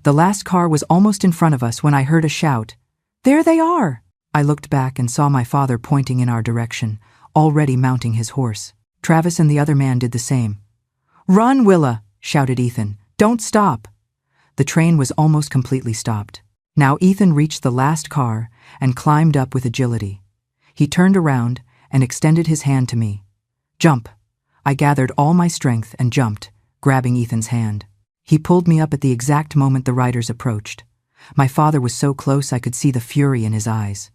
The last car was almost in front of us when I heard a shout. "There they are!" I looked back and saw my father pointing in our direction, already mounting his horse. Travis and the other man did the same. "Run, Willa!" shouted Ethan. "Don't stop!" The train was almost completely stopped. Now Ethan reached the last car and climbed up with agility. He turned around and extended his hand to me. "Jump!" I gathered all my strength and jumped, grabbing Ethan's hand. He pulled me up at the exact moment the riders approached. My father was so close I could see the fury in his eyes.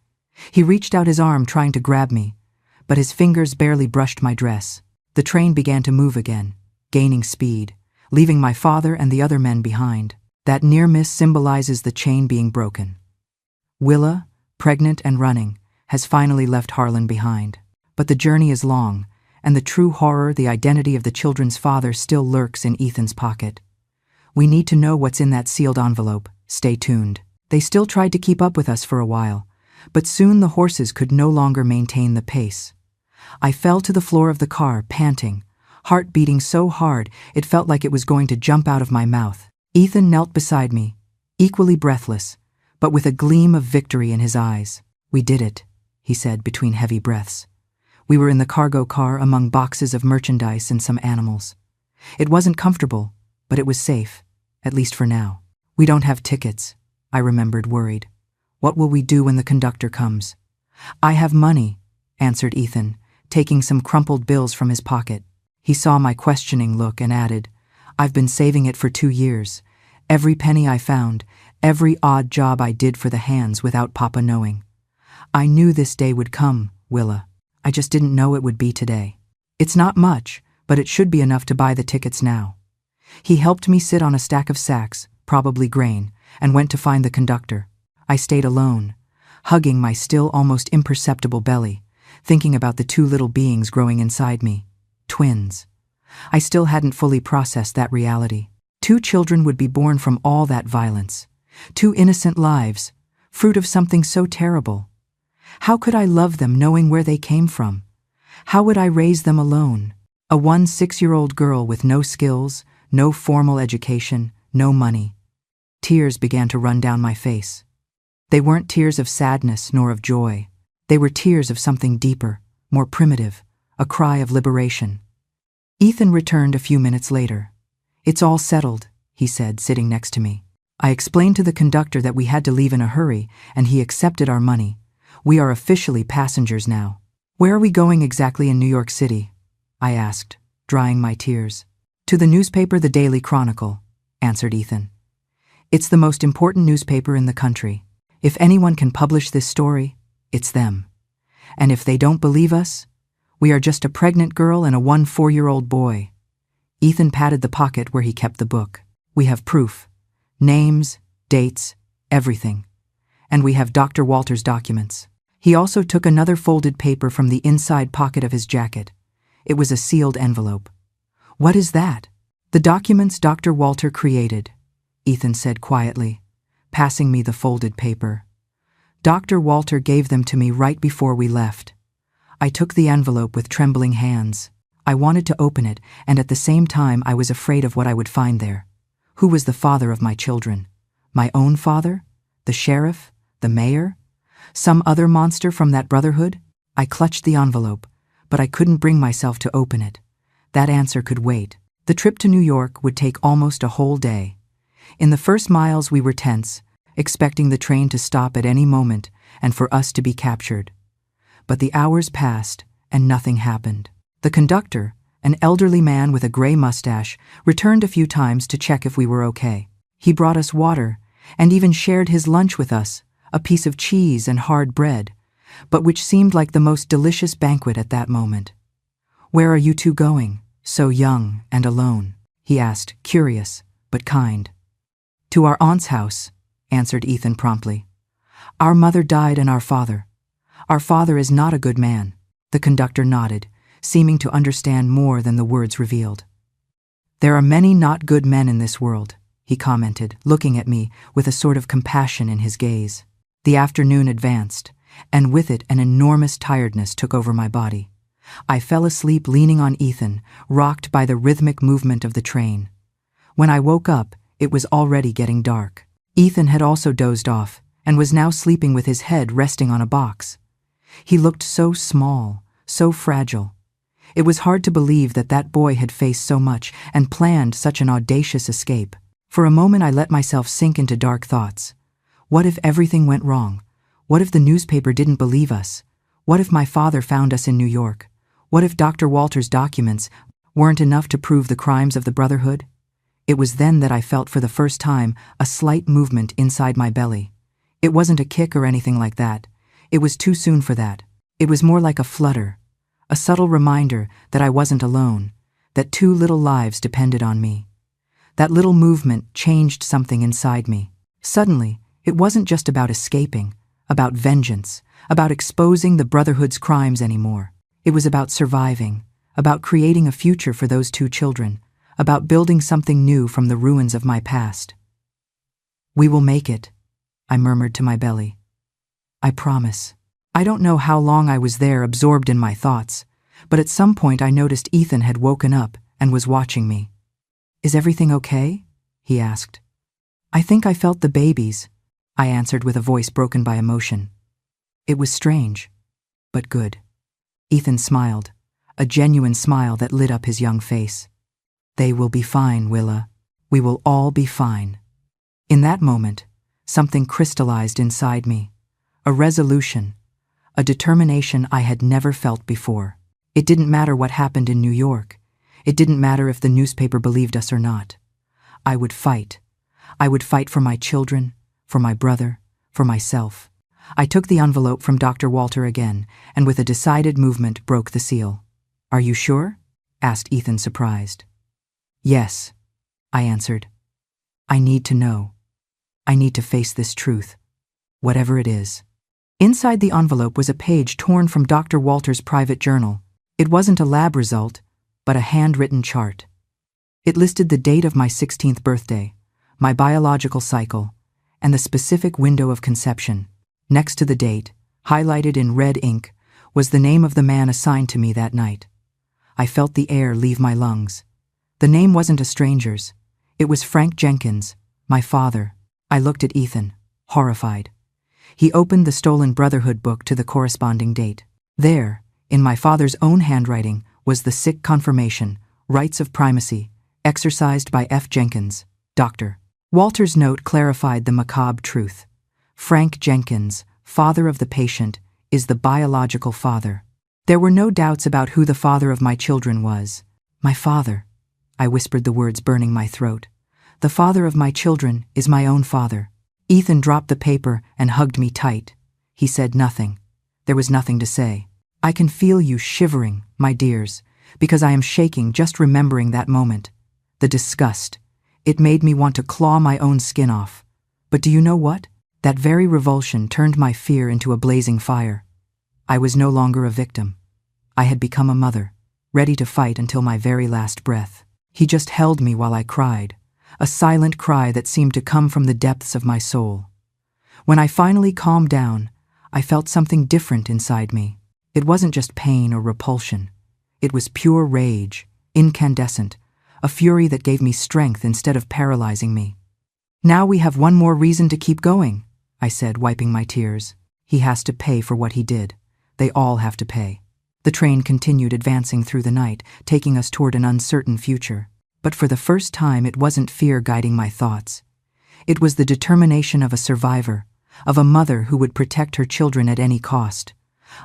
He reached out his arm trying to grab me, but his fingers barely brushed my dress. The train began to move again, gaining speed, leaving my father and the other men behind. That near miss symbolizes the chain being broken. Willa, pregnant and running, has finally left Harlan behind. But the journey is long, and the true horror, the identity of the children's father, still lurks in Ethan's pocket. We need to know what's in that sealed envelope. Stay tuned. They still tried to keep up with us for a while, but soon the horses could no longer maintain the pace. I fell to the floor of the car, panting, heart beating so hard it felt like it was going to jump out of my mouth. Ethan knelt beside me, equally breathless, but with a gleam of victory in his eyes. "We did it," he said between heavy breaths. We were in the cargo car among boxes of merchandise and some animals. It wasn't comfortable, but it was safe, at least for now. "We don't have tickets," I remembered, worried. "What will we do when the conductor comes?" "I have money," answered Ethan, taking some crumpled bills from his pocket. He saw my questioning look and added, "I've been saving it for 2 years. Every penny I found, every odd job I did for the hands without Papa knowing. I knew this day would come, Willa. I just didn't know it would be today. It's not much, but it should be enough to buy the tickets now." He helped me sit on a stack of sacks, probably grain, and went to find the conductor. I stayed alone, hugging my still almost imperceptible belly, thinking about the 2 little beings growing inside me. Twins. I still hadn't fully processed that reality. 2 children would be born from all that violence. 2 innocent lives, fruit of something so terrible. How could I love them knowing where they came from? How would I raise them alone? A 6-year-old girl with no skills, no formal education, no money. Tears began to run down my face. They weren't tears of sadness nor of joy. They were tears of something deeper, more primitive, a cry of liberation. Ethan returned a few minutes later. "It's all settled," he said, sitting next to me. I explained to the conductor that we had to leave in a hurry, and he accepted our money. "We are officially passengers now." "Where are we going exactly in New York City?" I asked, drying my tears. "To the newspaper, the Daily Chronicle," answered Ethan. "It's the most important newspaper in the country. If anyone can publish this story, it's them. And if they don't believe us, we are just a pregnant girl and a 4-year-old boy. Ethan patted the pocket where he kept the book. We have proof. Names, dates, everything. And we have Dr. Walter's documents. He also took another folded paper from the inside pocket of his jacket. It was a sealed envelope. What is that? The documents Dr. Walter created, Ethan said quietly, passing me the folded paper. Dr. Walter gave them to me right before we left. I took the envelope with trembling hands. I wanted to open it, and at the same time I was afraid of what I would find there. Who was the father of my children? My own father? The sheriff? The mayor? Some other monster from that brotherhood? I clutched the envelope, but I couldn't bring myself to open it. That answer could wait. The trip to New York would take almost a whole day. In the first miles we were tense, expecting the train to stop at any moment and for us to be captured. But the hours passed and nothing happened. The conductor, an elderly man with a gray mustache, returned a few times to check if we were okay. He brought us water and even shared his lunch with us, a piece of cheese and hard bread, but which seemed like the most delicious banquet at that moment. Where are you two going, so young and alone? He asked, curious but kind. To our aunt's house, answered Ethan promptly. Our mother died and our father. Our father is not a good man. The conductor nodded, seeming to understand more than the words revealed. There are many not good men in this world, he commented, looking at me with a sort of compassion in his gaze. The afternoon advanced, and with it an enormous tiredness took over my body. I fell asleep leaning on Ethan, rocked by the rhythmic movement of the train. When I woke up, it was already getting dark. Ethan had also dozed off, and was now sleeping with his head resting on a box. He looked so small, so fragile. It was hard to believe that that boy had faced so much and planned such an audacious escape. For a moment I let myself sink into dark thoughts. What if everything went wrong? What if the newspaper didn't believe us? What if my father found us in New York? What if Dr. Walter's documents weren't enough to prove the crimes of the Brotherhood? It was then that I felt for the first time a slight movement inside my belly. It wasn't a kick or anything like that. It was too soon for that. It was more like a flutter, a subtle reminder that I wasn't alone, that 2 little lives depended on me. That little movement changed something inside me. Suddenly, it wasn't just about escaping, about vengeance, about exposing the Brotherhood's crimes anymore. It was about surviving, about creating a future for those 2 children, about building something new from the ruins of my past. We will make it, I murmured to my belly. I promise. I don't know how long I was there absorbed in my thoughts, but at some point I noticed Ethan had woken up and was watching me. Is everything okay? He asked. I think I felt the babies, I answered with a voice broken by emotion. It was strange, but good. Ethan smiled, a genuine smile that lit up his young face. They will be fine, Willa. We will all be fine. In that moment, something crystallized inside me, a resolution, a determination I had never felt before. It didn't matter what happened in New York. It didn't matter if the newspaper believed us or not. I would fight. I would fight for my children, for my brother, for myself. I took the envelope from Dr. Walter again, and with a decided movement broke the seal. Are you sure? Asked Ethan, surprised. Yes, I answered. I need to know. I need to face this truth, whatever it is. Inside the envelope was a page torn from Dr. Walter's private journal. It wasn't a lab result, but a handwritten chart. It listed the date of my 16th birthday, my biological cycle, and the specific window of conception. Next to the date, highlighted in red ink, was the name of the man assigned to me that night. I felt the air leave my lungs. The name wasn't a stranger's. It was Frank Jenkins, my father. I looked at Ethan, horrified. He opened the Stolen Brotherhood book to the corresponding date. There, in my father's own handwriting, was the sick confirmation, rights of primacy, exercised by F. Jenkins, Dr. Walter's note clarified the macabre truth. Frank Jenkins, father of the patient, is the biological father. There were no doubts about who the father of my children was. My father. I whispered the words burning my throat. The father of my children is my own father. Ethan dropped the paper and hugged me tight. He said nothing. There was nothing to say. I can feel you shivering, my dears, because I am shaking just remembering that moment. The disgust. It made me want to claw my own skin off. But do you know what? That very revulsion turned my fear into a blazing fire. I was no longer a victim. I had become a mother, ready to fight until my very last breath. He just held me while I cried, a silent cry that seemed to come from the depths of my soul. When I finally calmed down, I felt something different inside me. It wasn't just pain or repulsion. It was pure rage, incandescent, a fury that gave me strength instead of paralyzing me. Now we have one more reason to keep going, I said, wiping my tears. He has to pay for what he did. They all have to pay. The train continued advancing through the night, taking us toward an uncertain future. But for the first time, it wasn't fear guiding my thoughts. It was the determination of a survivor, of a mother who would protect her children at any cost,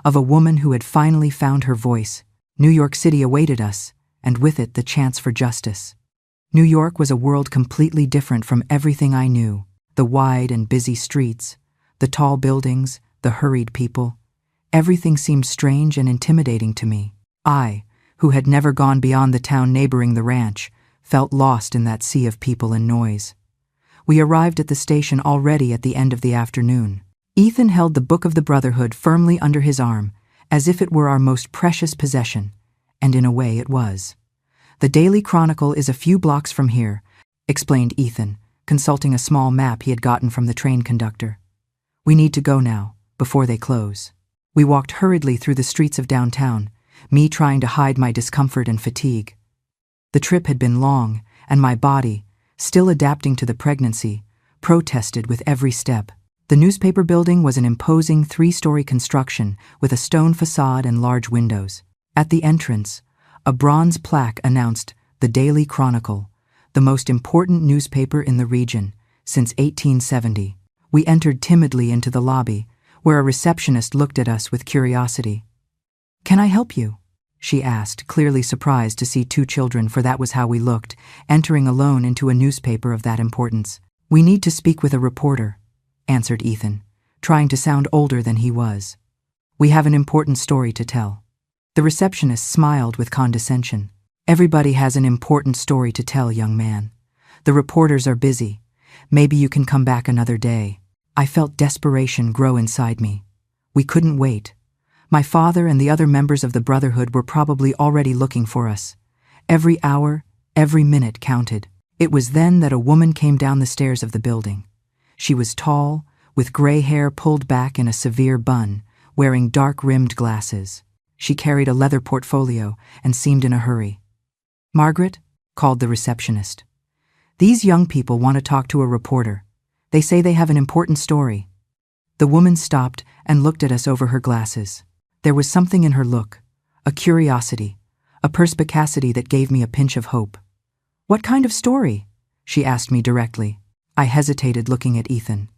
of a woman who had finally found her voice. New York City awaited us, and with it the chance for justice. New York was a world completely different from everything I knew. The wide and busy streets, the tall buildings, the hurried people. Everything seemed strange and intimidating to me. I, who had never gone beyond the town neighboring the ranch, felt lost in that sea of people and noise. We arrived at the station already at the end of the afternoon. Ethan held the Book of the Brotherhood firmly under his arm, as if it were our most precious possession, and in a way it was. The Daily Chronicle is a few blocks from here, explained Ethan, consulting a small map he had gotten from the train conductor. We need to go now, before they close. We walked hurriedly through the streets of downtown, me trying to hide my discomfort and fatigue. The trip had been long, and my body, still adapting to the pregnancy, protested with every step. The newspaper building was an imposing 3-story construction with a stone facade and large windows. At the entrance, a bronze plaque announced the Daily Chronicle, the most important newspaper in the region since 1870. We entered timidly into the lobby, where a receptionist looked at us with curiosity. "Can I help you?" she asked, clearly surprised to see 2 children, for that was how we looked, entering alone into a newspaper of that importance. "We need to speak with a reporter," answered Ethan, trying to sound older than he was. "We have an important story to tell." The receptionist smiled with condescension. "Everybody has an important story to tell, young man. The reporters are busy. Maybe you can come back another day." I felt desperation grow inside me. We couldn't wait. My father and the other members of the Brotherhood were probably already looking for us. Every hour, every minute counted. It was then that a woman came down the stairs of the building. She was tall, with gray hair pulled back in a severe bun, wearing dark-rimmed glasses. She carried a leather portfolio and seemed in a hurry. "Margaret," called the receptionist. "These young people want to talk to a reporter. They say they have an important story." The woman stopped and looked at us over her glasses. There was something in her look, a curiosity, a perspicacity that gave me a pinch of hope. "What kind of story?" she asked me directly. I hesitated, looking at Ethan.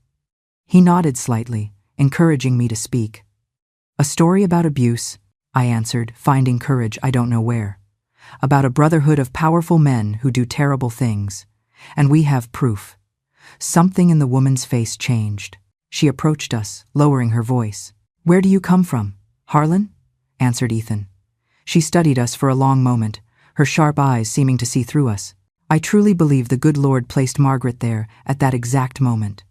He nodded slightly, encouraging me to speak. "A story about abuse," I answered, finding courage I don't know where. "About a brotherhood of powerful men who do terrible things. And we have proof." Something in the woman's face changed. She approached us, lowering her voice. "Where do you come from?" "Harlan?" answered Ethan. She studied us for a long moment, her sharp eyes seeming to see through us. I truly believe the good Lord placed Margaret there at that exact moment.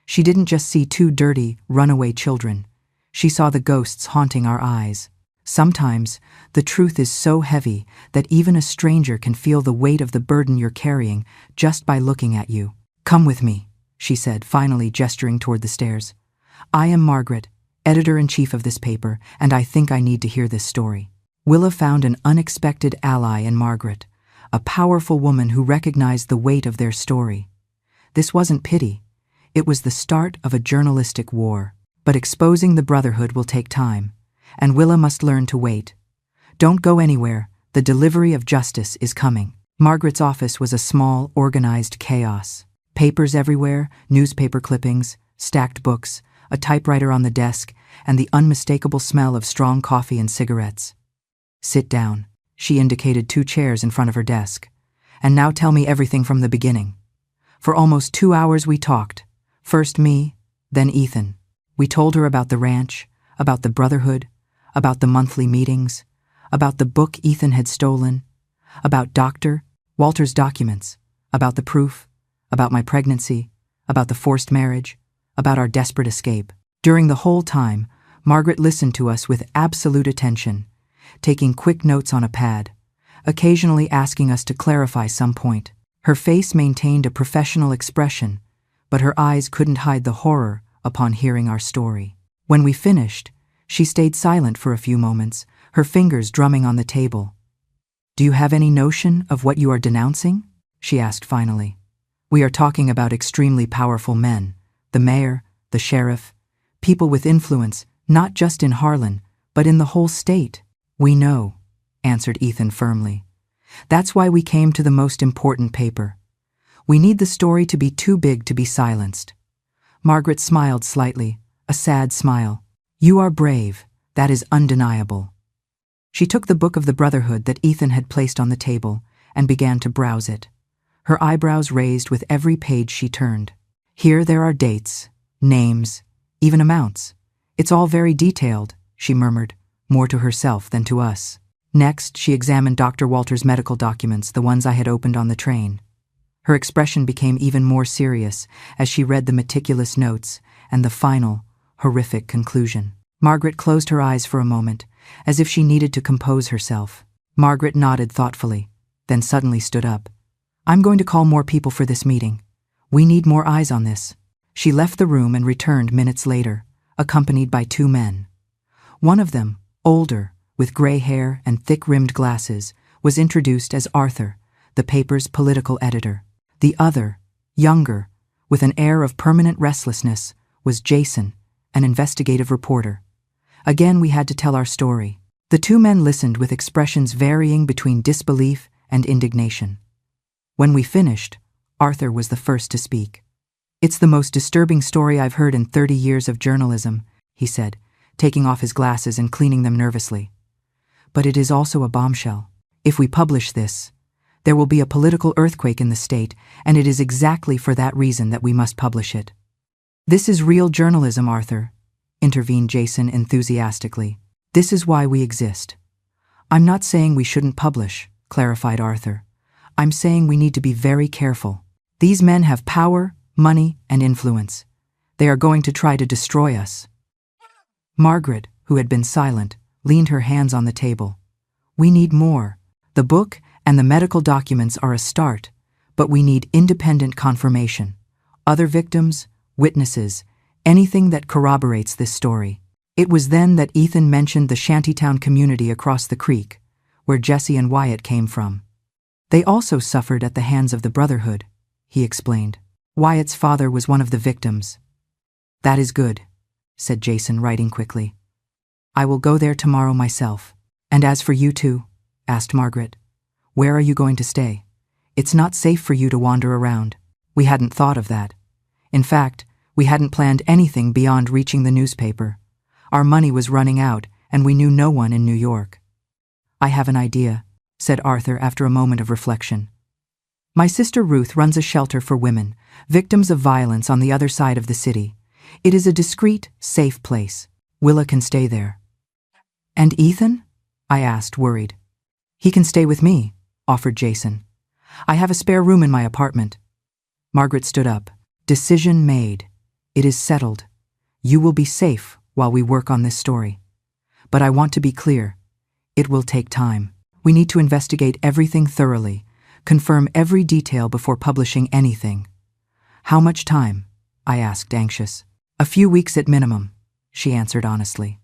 She didn't just see 2 dirty, runaway children. She saw the ghosts haunting our eyes. Sometimes, the truth is so heavy that even a stranger can feel the weight of the burden you're carrying just by looking at you. "Come with me," she said, finally gesturing toward the stairs. "I am Margaret, editor-in-chief of this paper, and I think I need to hear this story." Willa found an unexpected ally in Margaret, a powerful woman who recognized the weight of their story. This wasn't pity. It was the start of a journalistic war. But exposing the Brotherhood will take time, and Willa must learn to wait. "Don't go anywhere. The delivery of justice is coming." Margaret's office was a small, organized chaos. Papers everywhere, newspaper clippings, stacked books, a typewriter on the desk, and the unmistakable smell of strong coffee and cigarettes. "Sit down," she indicated 2 chairs in front of her desk. "And now tell me everything from the beginning." For almost 2 hours we talked. First me, then Ethan. We told her about the ranch, about the brotherhood, about the monthly meetings, about the book Ethan had stolen, about Dr. Walter's documents, about the proof, about my pregnancy, about the forced marriage, about our desperate escape. During the whole time, Margaret listened to us with absolute attention, taking quick notes on a pad, occasionally asking us to clarify some point. Her face maintained a professional expression, but her eyes couldn't hide the horror upon hearing our story. When we finished, she stayed silent for a few moments, her fingers drumming on the table. "Do you have any notion of what you are denouncing?" she asked finally. "We are talking about extremely powerful men, the mayor, the sheriff, people with influence, not just in Harlan, but in the whole state." "We know," answered Ethan firmly. "That's why we came to the most important paper. We need the story to be too big to be silenced." Margaret smiled slightly, a sad smile. "You are brave, that is undeniable." She took the book of the Brotherhood that Ethan had placed on the table and began to browse it, her eyebrows raised with every page she turned. "Here there are dates, names, even amounts. It's all very detailed," she murmured, more to herself than to us. Next, she examined Dr. Walter's medical documents, the ones I had opened on the train. Her expression became even more serious as she read the meticulous notes and the final, horrific conclusion. Margaret closed her eyes for a moment, as if she needed to compose herself. Margaret nodded thoughtfully, then suddenly stood up. "I'm going to call more people for this meeting. We need more eyes on this." She left the room and returned minutes later, accompanied by two men. One of them, older, with gray hair and thick-rimmed glasses, was introduced as Arthur, the paper's political editor. The other, younger, with an air of permanent restlessness, was Jason, an investigative reporter. Again, we had to tell our story. The two men listened with expressions varying between disbelief and indignation. When we finished, Arthur was the first to speak. "It's the most disturbing story I've heard in 30 years of journalism," he said, taking off his glasses and cleaning them nervously. "But it is also a bombshell. If we publish this, there will be a political earthquake in the state, and it is exactly for that reason that we must publish it." "This is real journalism, Arthur," intervened Jason enthusiastically. "This is why we exist." "I'm not saying we shouldn't publish," clarified Arthur. "I'm saying we need to be very careful. These men have power, money, and influence. They are going to try to destroy us." Margaret, who had been silent, leaned her hands on the table. "We need more. The book and the medical documents are a start, but we need independent confirmation. Other victims, witnesses, anything that corroborates this story." It was then that Ethan mentioned the shantytown community across the creek, where Jesse and Wyatt came from. "They also suffered at the hands of the Brotherhood," he explained. "Wyatt's father was one of the victims." "That is good," said Jason, writing quickly. "I will go there tomorrow myself." "And as for you two," asked Margaret, "where are you going to stay? It's not safe for you to wander around." We hadn't thought of that. In fact, we hadn't planned anything beyond reaching the newspaper. Our money was running out, and we knew no one in New York. "I have an idea," said Arthur after a moment of reflection. "My sister Ruth runs a shelter for women, victims of violence on the other side of the city. It is a discreet, safe place. Willa can stay there." "And Ethan?" I asked, worried. "He can stay with me," offered Jason. "I have a spare room in my apartment." Margaret stood up. "Decision made. It is settled. You will be safe while we work on this story. But I want to be clear. It will take time. We need to investigate everything thoroughly, confirm every detail before publishing anything." "How much time?" I asked, anxious. "A few weeks at minimum," she answered honestly.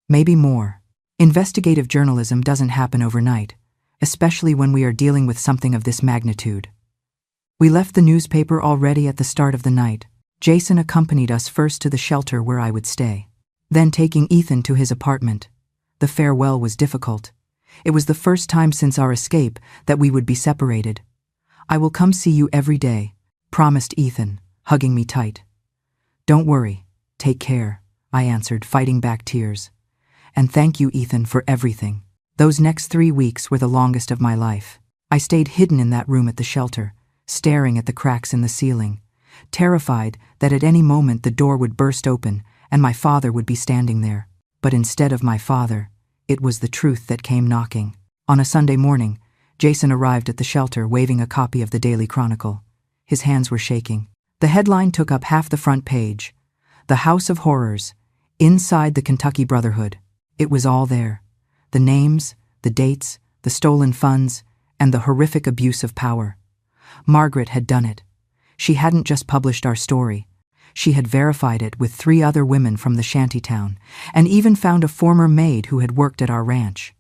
"Maybe more. Investigative journalism doesn't happen overnight, especially when we are dealing with something of this magnitude." We left the newspaper already at the start of the night. Jason accompanied us first to the shelter where I would stay, then taking Ethan to his apartment. The farewell was difficult. It was the first time since our escape that we would be separated. "I will come see you every day," promised Ethan, hugging me tight. "Don't worry. Take care," I answered, fighting back tears. "And thank you, Ethan, for everything." Those next 3 weeks were the longest of my life. I stayed hidden in that room at the shelter, staring at the cracks in the ceiling, terrified that at any moment the door would burst open and my father would be standing there. But instead of my father, it was the truth that came knocking. On a Sunday morning, Jason arrived at the shelter waving a copy of the Daily Chronicle. His hands were shaking. The headline took up half the front page. "The House of Horrors, Inside the Kentucky Brotherhood." It was all there. The names, the dates, the stolen funds, and the horrific abuse of power. Margaret had done it. She hadn't just published our story. She had verified it with 3 other women from the shantytown, and even found a former maid who had worked at our ranch.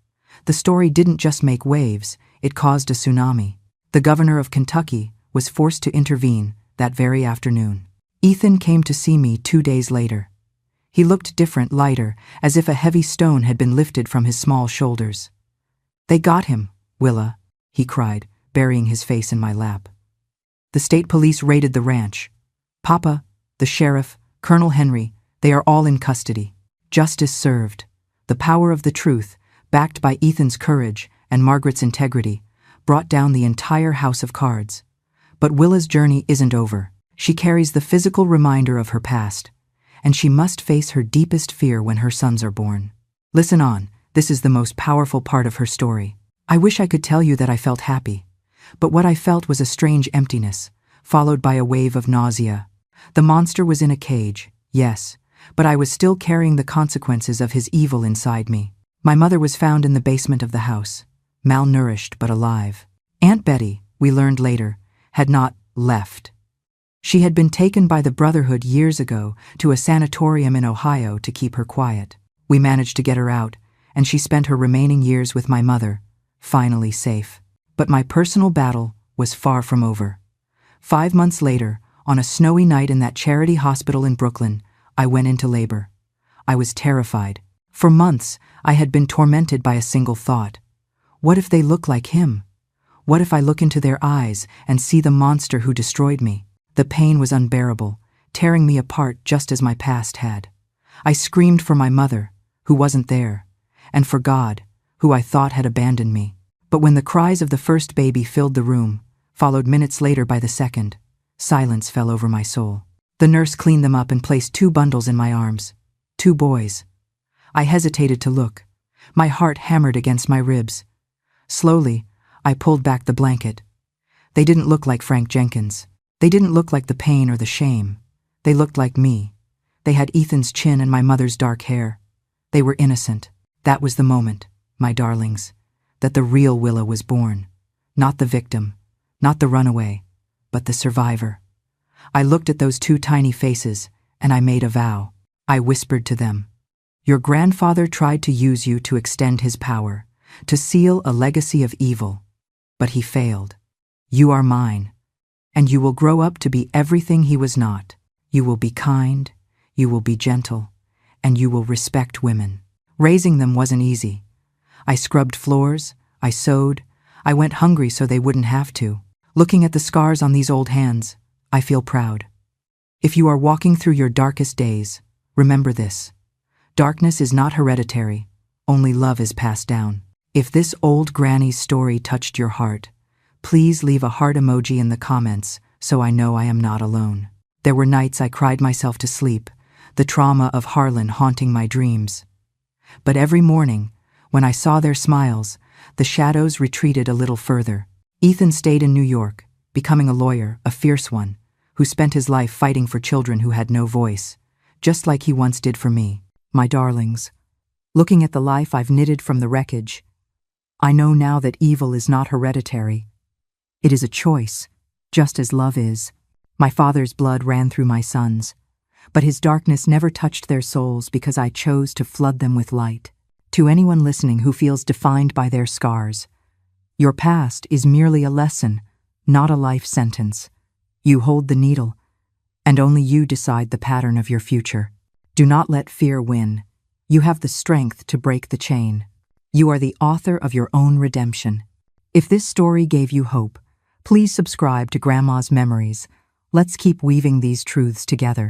The story didn't just make waves, it caused a tsunami. The governor of Kentucky was forced to intervene that very afternoon. Ethan came to see me 2 days later. He looked different, lighter, as if a heavy stone had been lifted from his small shoulders. "They got him, Willa," he cried, burying his face in my lap. "The state police raided the ranch. Papa, the sheriff, Colonel Henry, they are all in custody. Justice served." The power of the truth, backed by Ethan's courage and Margaret's integrity, brought down the entire house of cards. But Willa's journey isn't over. She carries the physical reminder of her past, and she must face her deepest fear when her sons are born. Listen on, this is the most powerful part of her story. I wish I could tell you that I felt happy, but what I felt was a strange emptiness, followed by a wave of nausea. The monster was in a cage, yes, but I was still carrying the consequences of his evil inside me. My mother was found in the basement of the house, malnourished but alive. Aunt Betty, we learned later, had not left. She had been taken by the Brotherhood years ago to a sanatorium in Ohio to keep her quiet. We managed to get her out, and she spent her remaining years with my mother, finally safe. But my personal battle was far from over. 5 months later, on a snowy night in that charity hospital in Brooklyn, I went into labor. I was terrified. For months, I had been tormented by a single thought. What if they look like him? What if I look into their eyes and see the monster who destroyed me? The pain was unbearable, tearing me apart just as my past had. I screamed for my mother, who wasn't there, and for God, who I thought had abandoned me. But when the cries of the first baby filled the room, followed minutes later by the second, silence fell over my soul. The nurse cleaned them up and placed 2 bundles in my arms. 2 boys. I hesitated to look. My heart hammered against my ribs. Slowly, I pulled back the blanket. They didn't look like Frank Jenkins. They didn't look like the pain or the shame. They looked like me. They had Ethan's chin and my mother's dark hair. They were innocent. That was the moment, my darlings, that the real Willa was born. Not the victim, not the runaway, but the survivor. I looked at those 2 tiny faces, and I made a vow. I whispered to them, "Your grandfather tried to use you to extend his power, to seal a legacy of evil, but he failed. You are mine, and you will grow up to be everything he was not. You will be kind, you will be gentle, and you will respect women." Raising them wasn't easy. I scrubbed floors, I sewed, I went hungry so they wouldn't have to. Looking at the scars on these old hands, I feel proud. If you are walking through your darkest days, remember this. Darkness is not hereditary, only love is passed down. If this old granny's story touched your heart, please leave a heart emoji in the comments so I know I am not alone. There were nights I cried myself to sleep, the trauma of Harlan haunting my dreams. But every morning, when I saw their smiles, the shadows retreated a little further. Ethan stayed in New York, becoming a lawyer, a fierce one, who spent his life fighting for children who had no voice, just like he once did for me. My darlings, looking at the life I've knitted from the wreckage, I know now that evil is not hereditary. It is a choice, just as love is. My father's blood ran through my sons, but his darkness never touched their souls because I chose to flood them with light. To anyone listening who feels defined by their scars, your past is merely a lesson, not a life sentence. You hold the needle, and only you decide the pattern of your future. Do not let fear win. You have the strength to break the chain. You are the author of your own redemption. If this story gave you hope, please subscribe to Grandma's Memories. Let's keep weaving these truths together.